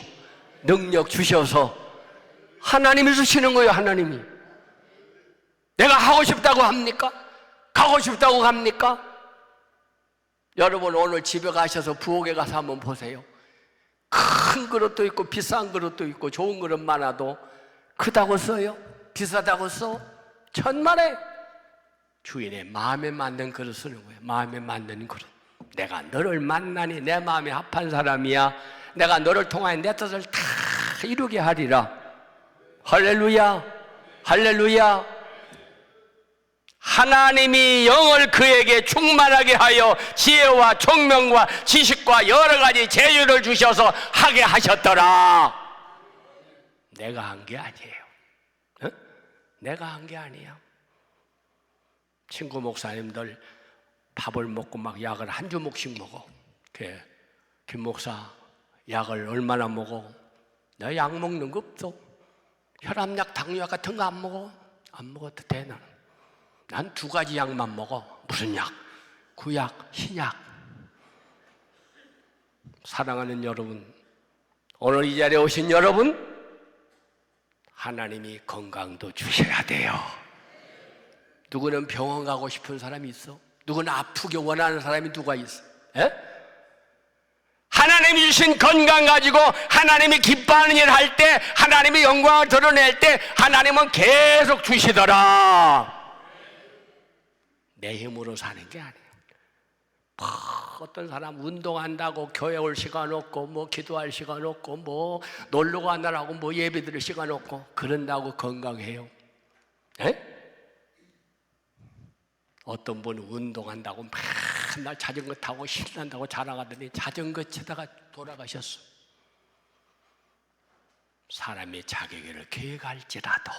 능력 주셔서 하나님이 주시는 거예요. 하나님이. 내가 하고 싶다고 합니까? 가고 싶다고 합니까? 여러분 오늘 집에 가셔서 부엌에 가서 한번 보세요. 큰 그릇도 있고 비싼 그릇도 있고 좋은 그릇 많아도 크다고 써요? 비싸다고 써? 천만에 주인의 마음에 맞는 그릇 쓰는 거예요. 마음에 맞는 그릇. 내가 너를 만나니 내 마음에 합한 사람이야. 내가 너를 통하여 내 뜻을 다 이루게 하리라. 할렐루야, 할렐루야. 하나님이 영을 그에게 충만하게 하여 지혜와 총명과 지식과 여러 가지 재주를 주셔서 하게 하셨더라. 내가 한 게 아니에요. 내가 한 게 아니야. 친구 목사님들 밥을 먹고 막 약을 한 주먹씩 먹어. 김 목사, 약을 얼마나 먹어? 나 약 먹는 거 없어. 혈압약, 당뇨약 같은 거 안 먹어. 안 먹어도 돼, 나는. 난 2가지 약만 먹어. 무슨 약? 구약, 신약. 사랑하는 여러분, 오늘 이 자리에 오신 여러분, 하나님이 건강도 주셔야 돼요. 누구는 병원 가고 싶은 사람이 있어? 누구는 아프게 원하는 사람이 누가 있어? 에? 하나님이 주신 건강 가지고 하나님이 기뻐하는 일 할 때, 하나님이 영광을 드러낼 때 하나님은 계속 주시더라. 내 힘으로 사는 게 아니에요. 어떤 사람 운동한다고 교회 올 시간 없고, 뭐 기도할 시간 없고, 뭐 놀러 가느라고 뭐 예배 드릴 시간 없고, 그런다고 건강해요? 에? 어떤 분은 운동한다고 맨날 자전거 타고 신난다고 자랑하더니 자전거 치다가 돌아가셨어. 사람이 자기 길을 계획할지라도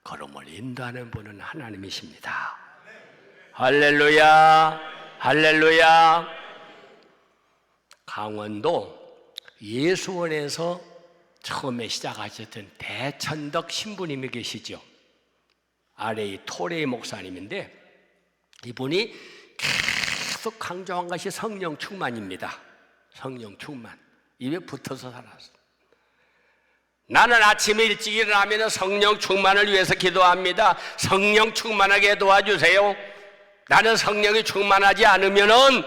걸음을 인도하는 분은 하나님이십니다. 할렐루야, 할렐루야. 강원도 예수원에서 처음에 시작하셨던 대천덕 신부님이 계시죠. 아래의 토레이 목사님인데, 이분이 계속 강조한 것이 성령 충만입니다. 성령 충만. 입에 붙어서 살았어. 나는 아침에 일찍 일어나면 성령 충만을 위해서 기도합니다. 성령 충만하게 도와주세요. 나는 성령이 충만하지 않으면은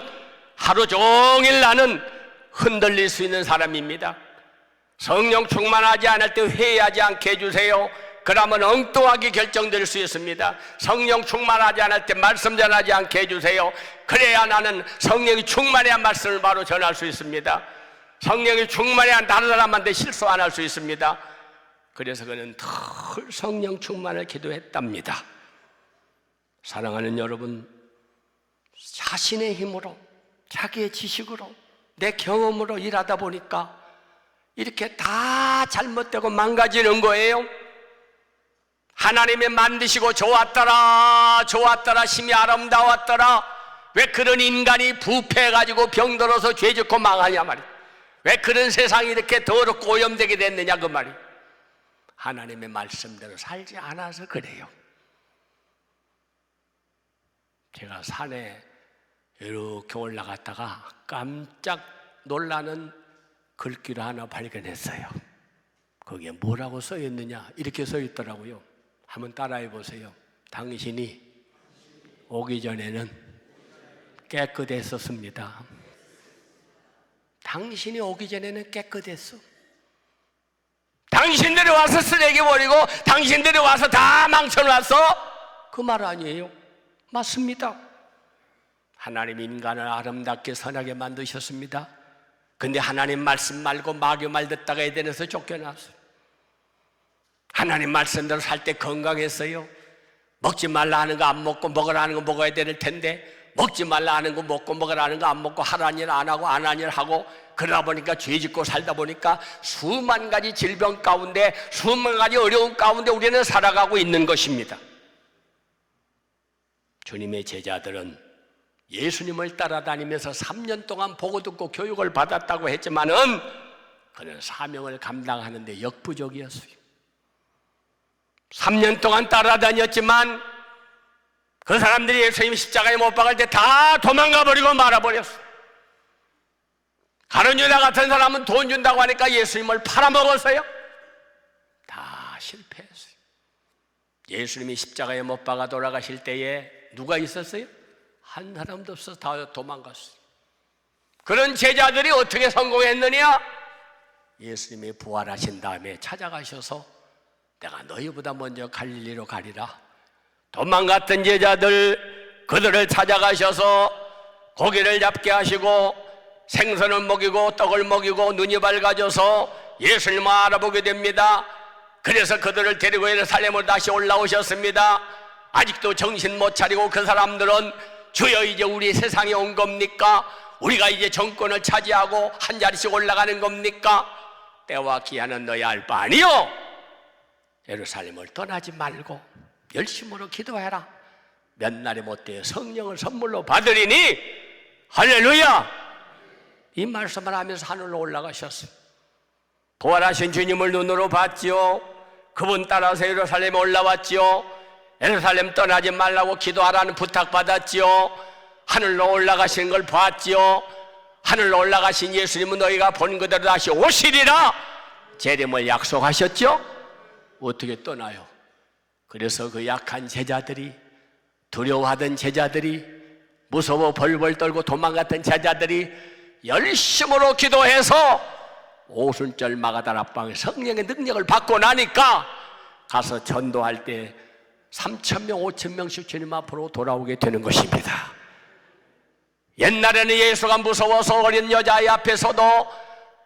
하루 종일 나는 흔들릴 수 있는 사람입니다. 성령 충만하지 않을 때 회의하지 않게 해주세요. 그러면 엉뚱하게 결정될 수 있습니다. 성령 충만하지 않을 때 말씀 전하지 않게 해주세요. 그래야 나는 성령이 충만해야 말씀을 바로 전할 수 있습니다. 성령이 충만해야 다른 사람한테 실수 안 할 수 있습니다. 그래서 그는 늘 성령 충만을 기도했답니다. 사랑하는 여러분, 자신의 힘으로, 자기의 지식으로, 내 경험으로 일하다 보니까 이렇게 다 잘못되고 망가지는 거예요. 하나님이 만드시고 좋았더라, 좋았더라, 심히 아름다웠더라. 왜 그런 인간이 부패해가지고 병들어서 죄짓고 망하냐 말이야. 왜 그런 세상이 이렇게 더럽고 오염되게 됐느냐 그 말이야. 하나님의 말씀대로 살지 않아서 그래요. 제가 산에 이렇게 올라갔다가 깜짝 놀라는 글귀를 하나 발견했어요. 거기에 뭐라고 써 있느냐, 이렇게 써 있더라고요. 한번 따라해 보세요. 당신이 오기 전에는 깨끗했었습니다. 당신이 오기 전에는 깨끗했어. 당신들이 와서 쓰레기 버리고 당신들이 와서 다 망쳐놨어? 그 말 아니에요. 맞습니다. 하나님 인간을 아름답게 선하게 만드셨습니다. 근데 하나님 말씀 말고 마귀 말 듣다가 에덴에서 쫓겨났어요. 하나님 말씀대로 살 때 건강했어요. 먹지 말라 하는 거 안 먹고 먹으라 하는 거 먹어야 될 텐데, 먹지 말라 하는 거 먹고 먹으라 하는 거 안 먹고 하라는 일 안 하고 안 하는 일 하고, 그러다 보니까 죄 짓고 살다 보니까 수만 가지 질병 가운데, 수만 가지 어려움 가운데 우리는 살아가고 있는 것입니다. 주님의 제자들은 예수님을 따라다니면서 3년 동안 보고 듣고 교육을 받았다고 했지만은 그는 사명을 감당하는데 역부족이었어요. 3년 동안 따라다녔지만 그 사람들이 예수님 십자가에 못 박을 때 다 도망가 버리고 말아버렸어. 가룟 유다 같은 사람은 돈 준다고 하니까 예수님을 팔아먹었어요. 다 실패했어요. 예수님이 십자가에 못 박아 돌아가실 때에 누가 있었어요? 한 사람도 없어서 다 도망갔어요. 그런 제자들이 어떻게 성공했느냐? 예수님이 부활하신 다음에 찾아가셔서 내가 너희보다 먼저 갈릴리로 가리라. 도망갔던 제자들, 그들을 찾아가셔서 고기를 잡게 하시고 생선을 먹이고 떡을 먹이고 눈이 밝아져서 예수님을 알아보게 됩니다. 그래서 그들을 데리고 예루살렘으로 다시 올라오셨습니다. 아직도 정신 못 차리고 그 사람들은 주여 이제 우리 세상에 온 겁니까? 우리가 이제 정권을 차지하고 한 자리씩 올라가는 겁니까? 때와 기한은 너희 알 바 아니요. 예루살렘을 떠나지 말고 열심으로 기도해라. 몇 날이 못되어 성령을 선물로 받으리니 할렐루야. 이 말씀을 하면서 하늘로 올라가셨어요. 부활하신 주님을 눈으로 봤지요. 그분 따라서 예루살렘에 올라왔지요. 예루살렘 떠나지 말라고 기도하라는 부탁받았지요. 하늘로 올라가시는 걸 봤지요. 하늘로 올라가신 예수님은 너희가 본 그대로 다시 오시리라 재림을 약속하셨죠. 어떻게 떠나요? 그래서 그 약한 제자들이, 두려워하던 제자들이, 무서워 벌벌 떨고 도망갔던 제자들이 열심으로 기도해서 오순절 마가다락방에 성령의 능력을 받고 나니까 가서 전도할 때 3,000명 5,000명씩 주님 앞으로 돌아오게 되는 것입니다. 옛날에는 예수가 무서워서 어린 여자아이 앞에서도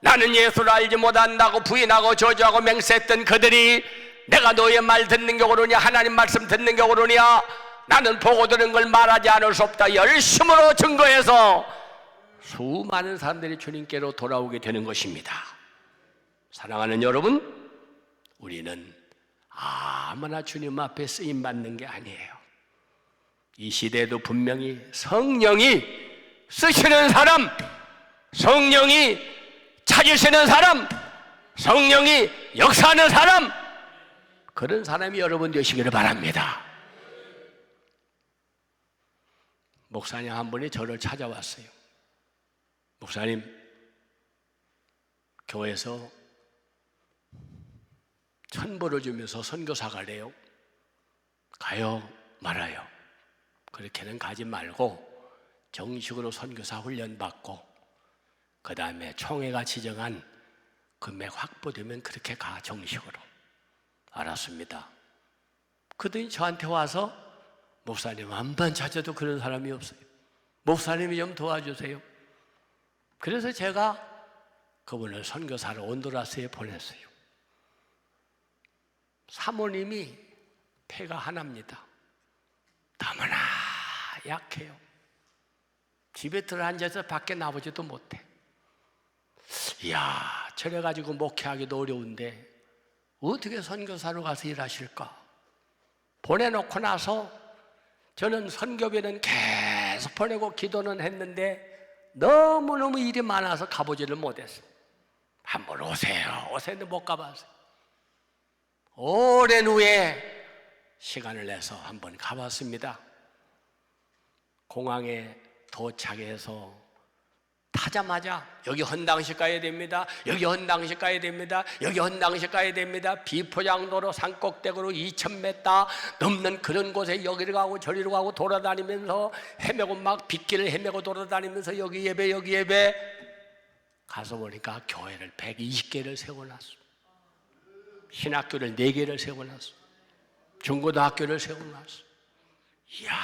나는 예수를 알지 못한다고 부인하고 저주하고 맹세했던 그들이 내가 너의 말 듣는 게 옳으냐, 하나님 말씀 듣는 게 옳으냐, 나는 보고 들은 걸 말하지 않을 수 없다 열심으로 증거해서 수많은 사람들이 주님께로 돌아오게 되는 것입니다. 사랑하는 여러분, 우리는 아무나 주님 앞에 쓰임받는 게 아니에요. 이 시대에도 분명히 성령이 쓰시는 사람, 성령이 찾으시는 사람, 성령이 역사하는 사람, 그런 사람이 여러분 되시기를 바랍니다. 목사님 한 분이 저를 찾아왔어요. 목사님, 교회에서 천불을 주면서 선교사 가래요. 가요? 말아요? 그렇게는 가지 말고 정식으로 선교사 훈련 받고 그 다음에 총회가 지정한 금액 확보되면 그렇게 가. 정식으로. 알았습니다. 그들이 저한테 와서 목사님 한 번 찾아도 그런 사람이 없어요. 목사님이 좀 도와주세요. 그래서 제가 그분을 선교사로 온두라스에 보냈어요. 사모님이 폐가 하나입니다. 너무나 약해요. 집에 들어 앉아서 밖에 나오지도 못해. 이야, 저래가지고 목회하기도 어려운데 어떻게 선교사로 가서 일하실까? 보내놓고 나서 저는 선교비는 계속 보내고 기도는 했는데 너무너무 일이 많아서 가보지를 못했어요. 한번 오세요. 오세요. 못 가봤어요. 오랜 후에 시간을 내서 한번 가봤습니다. 공항에 도착해서 타자마자 여기 헌당식 가야 됩니다. 여기 헌당식 가야 됩니다. 여기 헌당식 가야 됩니다. 비포장도로 산꼭대기로 2,000m 넘는 그런 곳에 여기로 가고 저리로 가고 돌아다니면서 헤매고 막 빗길을 헤매고 돌아다니면서 여기 예배 여기 예배 가서 보니까 교회를 120개를 세워놨어. 신학교를 4개를 세워놨어. 중고등학교를 세워놨어. 이야,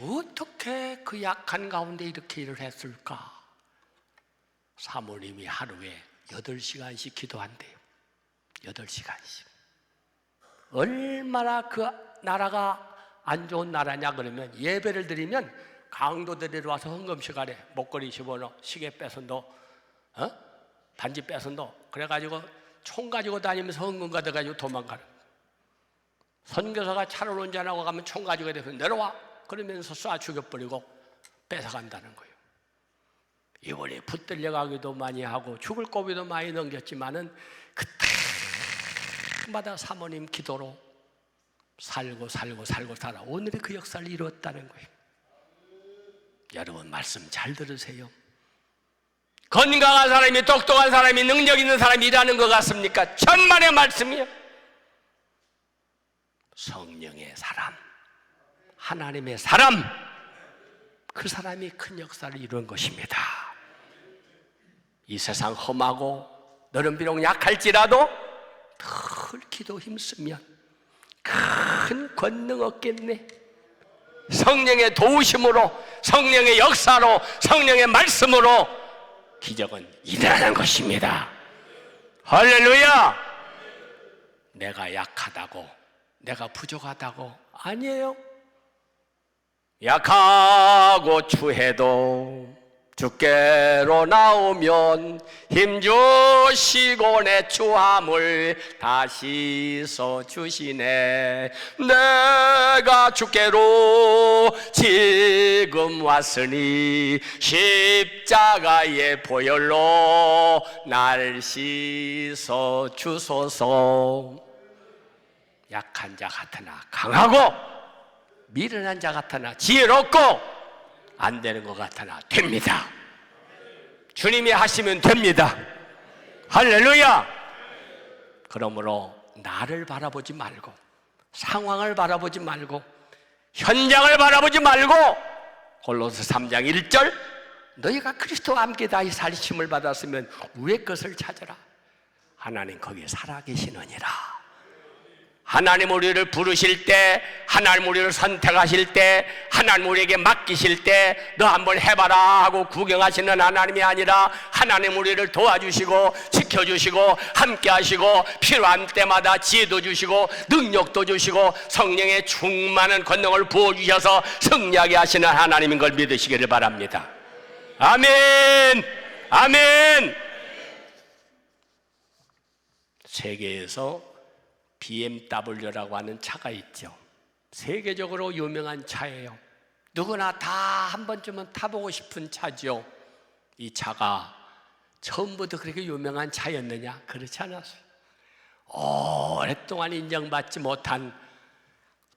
어떻게 그 약한 가운데 이렇게 일을 했을까? 사모님이 하루에 8시간씩 기도한대요. 8시간씩. 얼마나 그 나라가 안 좋은 나라냐 그러면 예배를 드리면 강도들이 와서 헌금식 하래. 목걸이 집어넣어, 시계 뺏어넣어, 반지 뺏어넣어. 그래가지고 총 가지고 다니면서 헌금 가져가지고 도망가는. 선교사가 차를 운전하고 가면 총 가지고 돼서 내려와 그러면서 쏴 죽여버리고 뺏어간다는 거예요. 이번에 붙들려가기도 많이 하고 죽을 고비도 많이 넘겼지만은 그때마다 사모님 기도로 살고 살아 오늘의 그 역사를 이루었다는 거예요. 여러분 말씀 잘 들으세요. 건강한 사람이, 똑똑한 사람이, 능력 있는 사람이 일하는 것 같습니까? 천만의 말씀이에요. 성령의 사람, 하나님의 사람, 그 사람이 큰 역사를 이룬 것입니다. 이 세상 험하고 너는 비록 약할지라도 늘 기도 힘쓰면 큰 권능 얻겠네. 성령의 도우심으로, 성령의 역사로, 성령의 말씀으로 기적은 일어나는 것입니다. 할렐루야! 내가 약하다고, 내가 부족하다고 아니에요. 약하고 추해도 주께로 나오면 힘주시고 내 추함을 다 씻어주시네. 내가 주께로 지금 왔으니 십자가의 보혈로 날 씻어주소서. 약한 자 같으나 강하고, 미련한 자 같으나 지혜롭고, 안 되는 것 같으나 됩니다. 주님이 하시면 됩니다. 할렐루야. 그러므로 나를 바라보지 말고, 상황을 바라보지 말고, 현장을 바라보지 말고, 골로새 3장 1절 너희가 그리스도와 함께 다시 살리심을 받았으면 위의 것을 찾아라. 하나님 거기에 살아계시느니라. 하나님 우리를 부르실 때, 하나님 우리를 선택하실 때, 하나님 우리에게 맡기실 때 너 한번 해봐라 하고 구경하시는 하나님이 아니라 하나님 우리를 도와주시고 지켜주시고 함께 하시고 필요한 때마다 지혜도 주시고 능력도 주시고 성령의 충만한 권능을 부어주셔서 승리하게 하시는 하나님인 걸 믿으시기를 바랍니다. 아멘. 아멘. 세계에서 BMW라고 하는 차가 있죠. 세계적으로 유명한 차예요. 누구나 다 한 번쯤은 타보고 싶은 차죠. 이 차가 처음부터 그렇게 유명한 차였느냐? 그렇지 않았어요. 오랫동안 인정받지 못한,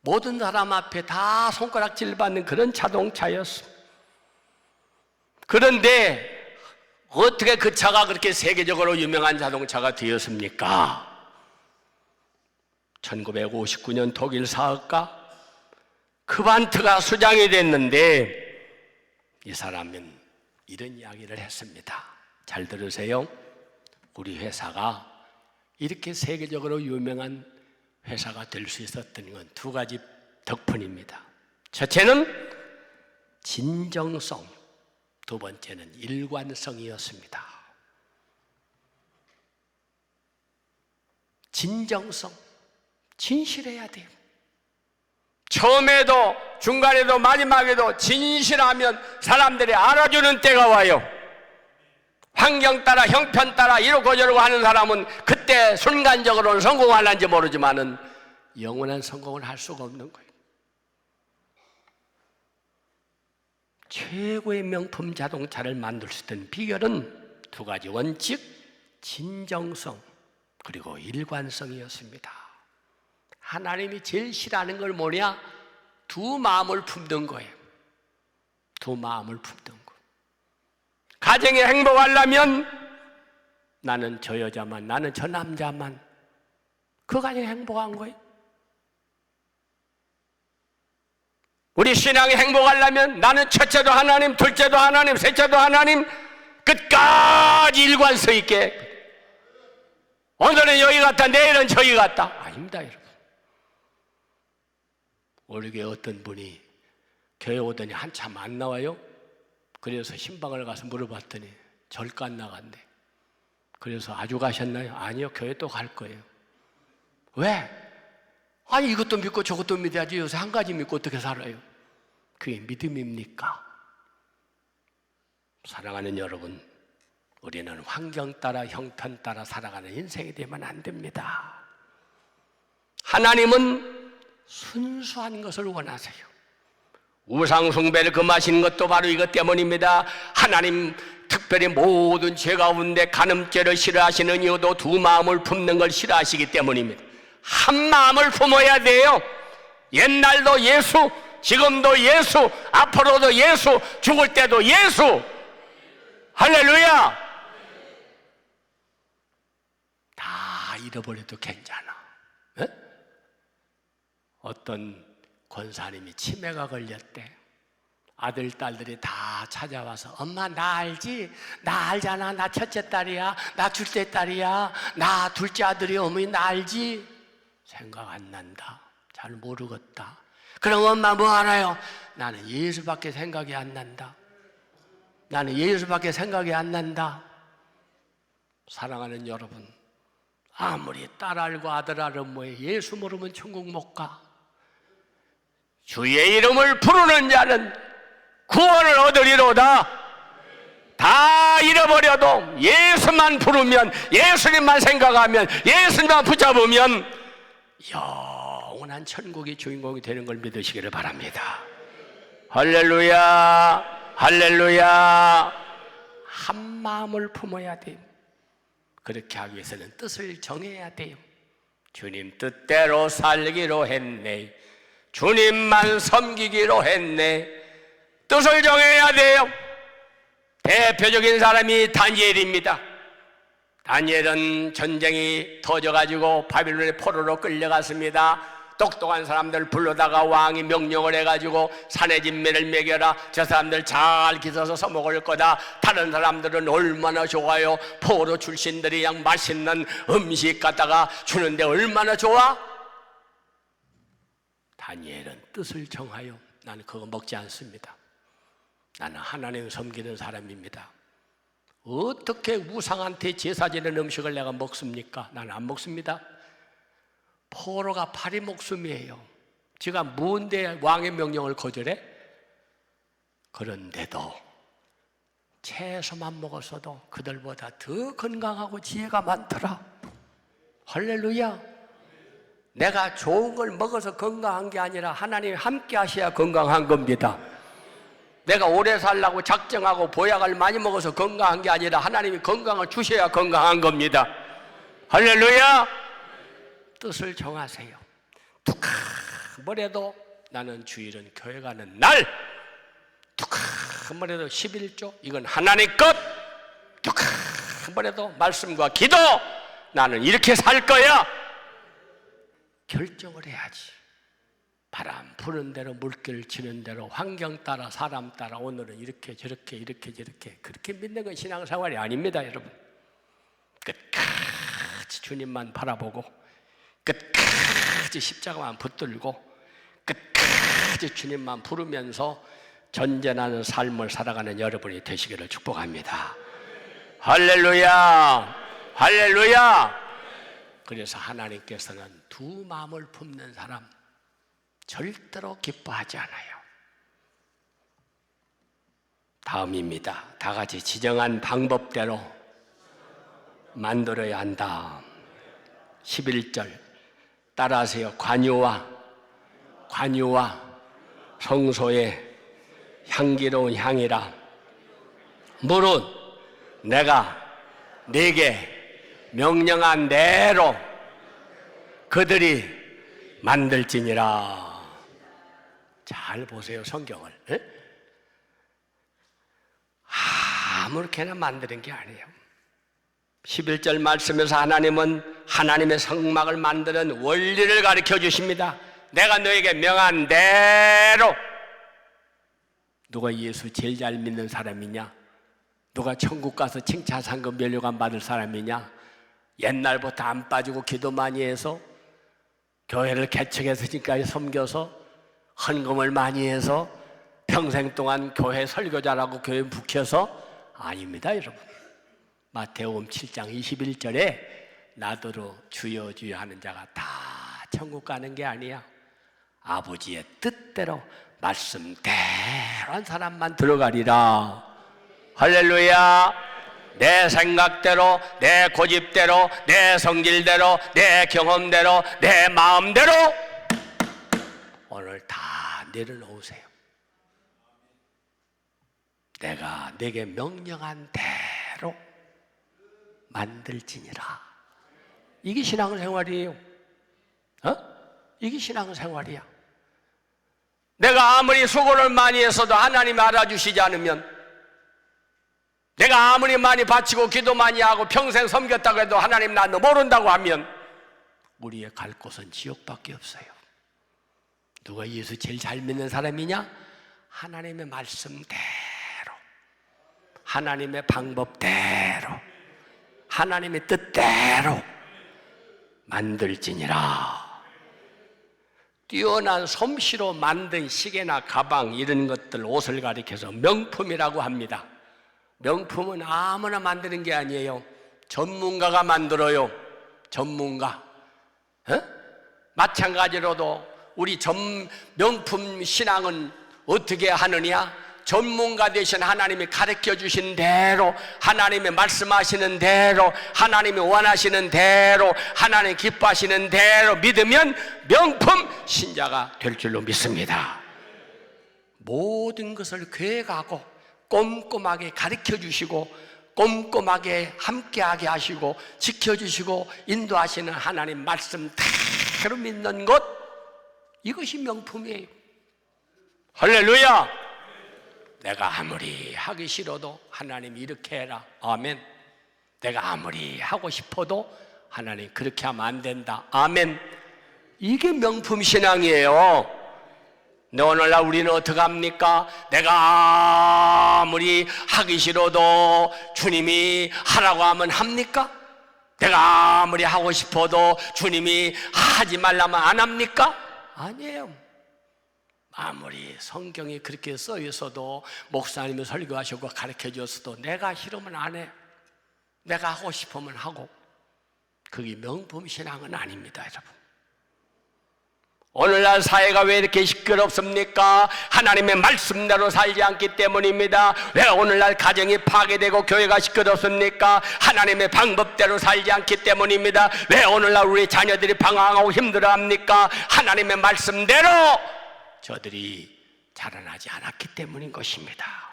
모든 사람 앞에 다 손가락질 받는 그런 자동차였어요. 그런데 어떻게 그 차가 그렇게 세계적으로 유명한 자동차가 되었습니까? 1959년 독일 사업가 크반트가 수장이 됐는데, 이 사람은 이런 이야기를 했습니다. 잘 들으세요. 우리 회사가 이렇게 세계적으로 유명한 회사가 될 수 있었던 건 두 가지 덕분입니다. 첫째는 진정성, 두 번째는 일관성이었습니다. 진정성, 진실해야 돼요. 처음에도 중간에도 마지막에도 진실하면 사람들이 알아주는 때가 와요. 환경 따라 형편 따라 이러고 저러고 하는 사람은 그때 순간적으로는 성공하는지 모르지만은 영원한 성공을 할 수가 없는 거예요. 최고의 명품 자동차를 만들 수 있는 비결은 두 가지 원칙, 진정성 그리고 일관성이었습니다. 하나님이 제일 싫어하는 걸 뭐냐? 두 마음을 품는 거예요. 두 마음을 품는 거. 가정에 행복하려면 나는 저 여자만, 나는 저 남자만, 그 가정이 행복한 거예요. 우리 신앙이 행복하려면 나는 첫째도 하나님, 둘째도 하나님, 셋째도 하나님, 끝까지 일관성 있게. 오늘은 여기 갔다 내일은 저기 갔다. 아닙니다, 여러분. 우리 교회 어떤 분이 교회 오더니 한참 안 나와요. 그래서 신방을 가서 물어봤더니 절가 안 나간대. 그래서 아주 가셨나요? 아니요, 교회 또 갈 거예요. 왜? 아니 이것도 믿고 저것도 믿어야지. 요새 한 가지 믿고 어떻게 살아요? 그게 믿음입니까? 사랑하는 여러분, 우리는 환경 따라 형편 따라 살아가는 인생이 되면 안 됩니다. 하나님은 순수한 것을 원하세요. 우상 숭배를 금하시는 것도 바로 이것 때문입니다. 하나님 특별히 모든 죄 가운데 간음죄를 싫어하시는 이유도 두 마음을 품는 걸 싫어하시기 때문입니다. 한 마음을 품어야 돼요. 옛날도 예수, 지금도 예수, 앞으로도 예수, 죽을 때도 예수. 할렐루야. 다 잃어버려도 괜찮아. 에? 어떤 권사님이 치매가 걸렸대. 아들, 딸들이 다 찾아와서 엄마 나 알지? 나 알잖아. 나 첫째 딸이야. 나 둘째 딸이야. 나 둘째 아들이 어머니 나 알지? 생각 안 난다. 잘 모르겠다. 그럼 엄마 뭐 알아요? 나는 예수밖에 생각이 안 난다. 나는 예수밖에 생각이 안 난다. 사랑하는 여러분, 아무리 딸 알고 아들 알면 뭐해? 예수 모르면 천국 못 가. 주의 이름을 부르는 자는 구원을 얻으리로다. 다 잃어버려도 예수만 부르면, 예수님만 생각하면, 예수님만 붙잡으면 영원한 천국의 주인공이 되는 걸 믿으시기를 바랍니다. 할렐루야, 할렐루야. 한 마음을 품어야 돼요. 그렇게 하기 위해서는 뜻을 정해야 돼요. 주님 뜻대로 살기로 했네, 주님만 섬기기로 했네. 뜻을 정해야 돼요. 대표적인 사람이 다니엘입니다. 다니엘은 전쟁이 터져가지고 바빌론의 포로로 끌려갔습니다. 똑똑한 사람들 불러다가 왕이 명령을 해가지고 산의 진미를 먹여라, 저 사람들 잘 기서서 써먹을 거다. 다른 사람들은 얼마나 좋아요. 포로 출신들이 그냥 맛있는 음식 갖다가 주는데 얼마나 좋아. 다니엘은 뜻을 정하여 나는 그거 먹지 않습니다. 나는 하나님 섬기는 사람입니다. 어떻게 우상한테 제사 지는 음식을 내가 먹습니까? 나는 안 먹습니다. 포로가 파리 목숨이에요. 제가 뭔데 왕의 명령을 거절해? 그런데도 채소만 먹었어도 그들보다 더 건강하고 지혜가 많더라. 할렐루야. 내가 좋은 걸 먹어서 건강한 게 아니라 하나님이 함께 하셔야 건강한 겁니다. 내가 오래 살라고 작정하고 보약을 많이 먹어서 건강한 게 아니라 하나님이 건강을 주셔야 건강한 겁니다. 할렐루야. 뜻을 정하세요. 툭하더라도 나는 주일은 교회 가는 날, 툭하더라도 11조 이건 하나님 것, 툭하더라도 말씀과 기도, 나는 이렇게 살 거야. 결정을 해야지. 바람 부는 대로, 물결 치는 대로, 환경 따라, 사람 따라 오늘은 이렇게 저렇게 이렇게 저렇게, 그렇게 믿는 건 신앙생활이 아닙니다. 여러분, 끝까지 주님만 바라보고 끝까지 십자가만 붙들고 끝까지 주님만 부르면서 전전하는 삶을 살아가는 여러분이 되시기를 축복합니다. 할렐루야, 할렐루야. 그래서 하나님께서는 두 마음을 품는 사람 절대로 기뻐하지 않아요. 다음입니다. 다 같이 지정한 방법대로 만들어야 한다. 11절 따라하세요. 관유와 성소의 향기로운 향이라. 물은 내가 네게 명령한 대로 그들이 만들지니라. 잘 보세요, 성경을. 에? 아무렇게나 만드는 게 아니에요. 11절 말씀에서 하나님은 하나님의 성막을 만드는 원리를 가르쳐 주십니다. 내가 너에게 명한 대로. 누가 예수 제일 잘 믿는 사람이냐? 누가 천국 가서 칭찬 상금 면류관 받을 사람이냐? 옛날부터 안 빠지고 기도 많이 해서 교회를 개척해서 지금까지 섬겨서 헌금을 많이 해서 평생 동안 교회 설교자라고 교회 묵혀서 아닙니다, 여러분. 마태복음 7장 21절에 나더러 주여 주여 하는 자가 다 천국 가는 게 아니야. 아버지의 뜻대로 말씀대로 한 사람만 들어가리라. 할렐루야. 내 생각대로, 내 고집대로, 내 성질대로, 내 경험대로, 내 마음대로 오늘 다 내려놓으세요. 내가 내게 명령한 대로 만들지니라. 이게 신앙생활이에요. 이게 신앙생활이야. 내가 아무리 수고를 많이 했어도 하나님이 알아주시지 않으면, 내가 아무리 많이 바치고 기도 많이 하고 평생 섬겼다고 해도 하나님 나 너 모른다고 하면 우리의 갈 곳은 지옥밖에 없어요. 누가 예수 제일 잘 믿는 사람이냐? 하나님의 말씀대로, 하나님의 방법대로, 하나님의 뜻대로 만들지니라. 뛰어난 솜씨로 만든 시계나 가방 이런 것들, 옷을 가리켜서 명품이라고 합니다. 명품은 아무나 만드는 게 아니에요. 전문가가 만들어요. 전문가. 마찬가지로도 우리 명품 신앙은 어떻게 하느냐? 전문가 되신 하나님이 가르쳐 주신 대로, 하나님이 말씀하시는 대로, 하나님이 원하시는 대로, 하나님 기뻐하시는 대로 믿으면 명품 신자가 될 줄로 믿습니다. 모든 것을 계획하고 꼼꼼하게 가르쳐 주시고 꼼꼼하게 함께하게 하시고 지켜주시고 인도하시는 하나님 말씀 대로 믿는 것, 이것이 명품이에요. 할렐루야. 내가 아무리 하기 싫어도 하나님 이렇게 해라. 아멘. 내가 아무리 하고 싶어도 하나님 그렇게 하면 안 된다. 아멘. 이게 명품 신앙이에요. 근데 오늘날 우리는 어떻게 합니까? 내가 아무리 하기 싫어도 주님이 하라고 하면 합니까? 내가 아무리 하고 싶어도 주님이 하지 말라면 안 합니까? 아니에요. 아무리 성경이 그렇게 써 있어도 목사님이 설교하시고 가르쳐 줬어도 내가 싫으면 안 해. 내가 하고 싶으면 하고. 그게 명품 신앙은 아닙니다, 여러분. 오늘날 사회가 왜 이렇게 시끄럽습니까? 하나님의 말씀대로 살지 않기 때문입니다. 왜 오늘날 가정이 파괴되고 교회가 시끄럽습니까? 하나님의 방법대로 살지 않기 때문입니다. 왜 오늘날 우리 자녀들이 방황하고 힘들어합니까? 하나님의 말씀대로 저들이 자라나지 않았기 때문인 것입니다.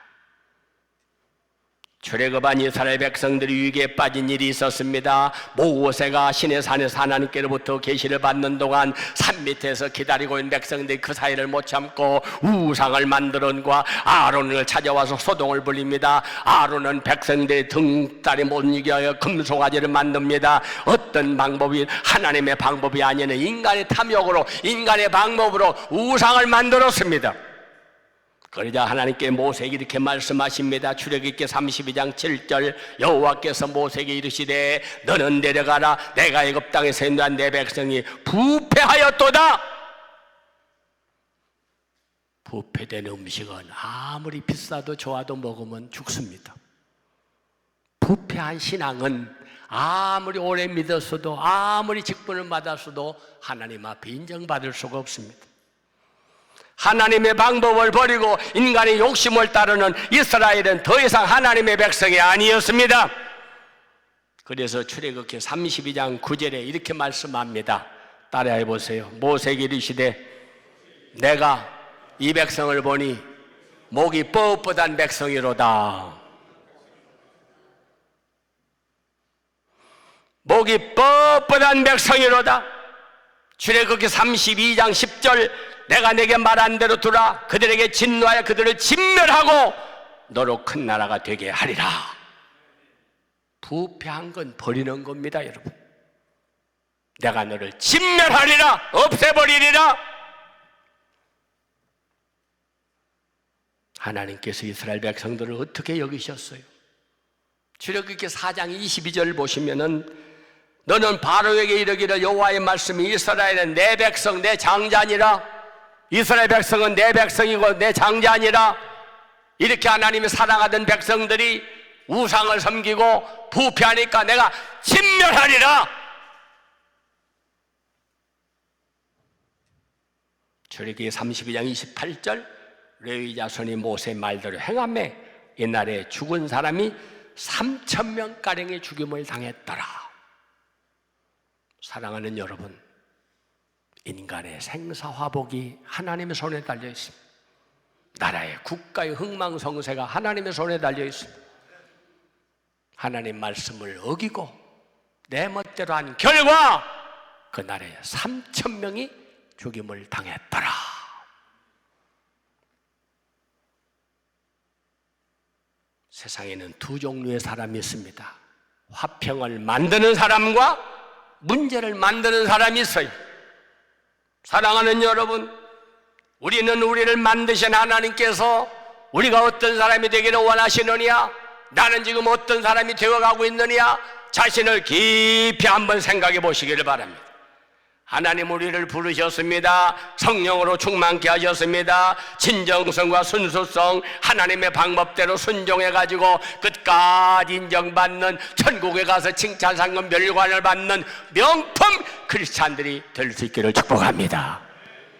출애굽한 이스라엘 백성들이 위기에 빠진 일이 있었습니다. 모세가 시내 산에서 하나님께로부터 계시를 받는 동안 산 밑에서 기다리고 있는 백성들이 그 사이를 못 참고 우상을 만들어과 아론을 찾아와서 소동을 벌립니다. 아론은 백성들의 등다리 못 이기게 하여 금송아지를 만듭니다. 어떤 방법이 하나님의 방법이 아니라 인간의 탐욕으로, 인간의 방법으로 우상을 만들었습니다. 그러자 하나님께 모세에게 이렇게 말씀하십니다. 출애굽기 32장 7절, 여호와께서 모세에게 이르시되 너는 내려가라. 내가 애굽 땅에서 인도한 내 백성이 부패하였도다. 부패된 음식은 아무리 비싸도 좋아도 먹으면 죽습니다. 부패한 신앙은 아무리 오래 믿었어도, 아무리 직분을 받았어도 하나님 앞에 인정받을 수가 없습니다. 하나님의 방법을 버리고 인간의 욕심을 따르는 이스라엘은 더 이상 하나님의 백성이 아니었습니다. 그래서 출애굽기 32장 9절에 이렇게 말씀합니다. 따라해 보세요. 모세에게 이르시되 내가 이 백성을 보니 목이 뻣뻣한 백성이로다. 목이 뻣뻣한 백성이로다. 출애굽기 32장 10절, 내가 내게 말한 대로 두라. 그들에게 진노하여 그들을 진멸하고 너로 큰 나라가 되게 하리라. 부패한 건 버리는 겁니다, 여러분. 내가 너를 진멸하리라, 없애버리리라. 하나님께서 이스라엘 백성들을 어떻게 여기셨어요? 출애굽기 4장 22절 보시면은 너는 바로에게 이르기를 여호와의 말씀이 이스라엘은 내 백성, 내 장자니라. 이스라엘 백성은 내 백성이고 내 장자니라. 이렇게 하나님이 사랑하던 백성들이 우상을 섬기고 부패하니까 내가 진멸하리라. 출애굽기 32장 28절, 레위 자손이 모세의 말대로 행하며 옛날에 죽은 사람이 3,000명가량의 죽임을 당했더라. 사랑하는 여러분, 인간의 생사화복이 하나님의 손에 달려 있습니다. 나라의 국가의 흥망성쇠가 하나님의 손에 달려 있습니다. 하나님 말씀을 어기고 내 멋대로 한 결과 그날에 3,000명이 죽임을 당했더라. 세상에는 두 종류의 사람이 있습니다. 화평을 만드는 사람과 문제를 만드는 사람이 있어요. 사랑하는 여러분, 우리는 우리를 만드신 하나님께서 우리가 어떤 사람이 되기를 원하시느냐, 나는 지금 어떤 사람이 되어가고 있느냐, 자신을 깊이 한번 생각해 보시기를 바랍니다. 하나님 우리를 부르셨습니다. 성령으로 충만케 하셨습니다. 진정성과 순수성, 하나님의 방법대로 순종해가지고 끝까지 인정받는, 천국에 가서 칭찬상금 멸관을 받는 명품 크리스찬들이 될 수 있기를 축복합니다.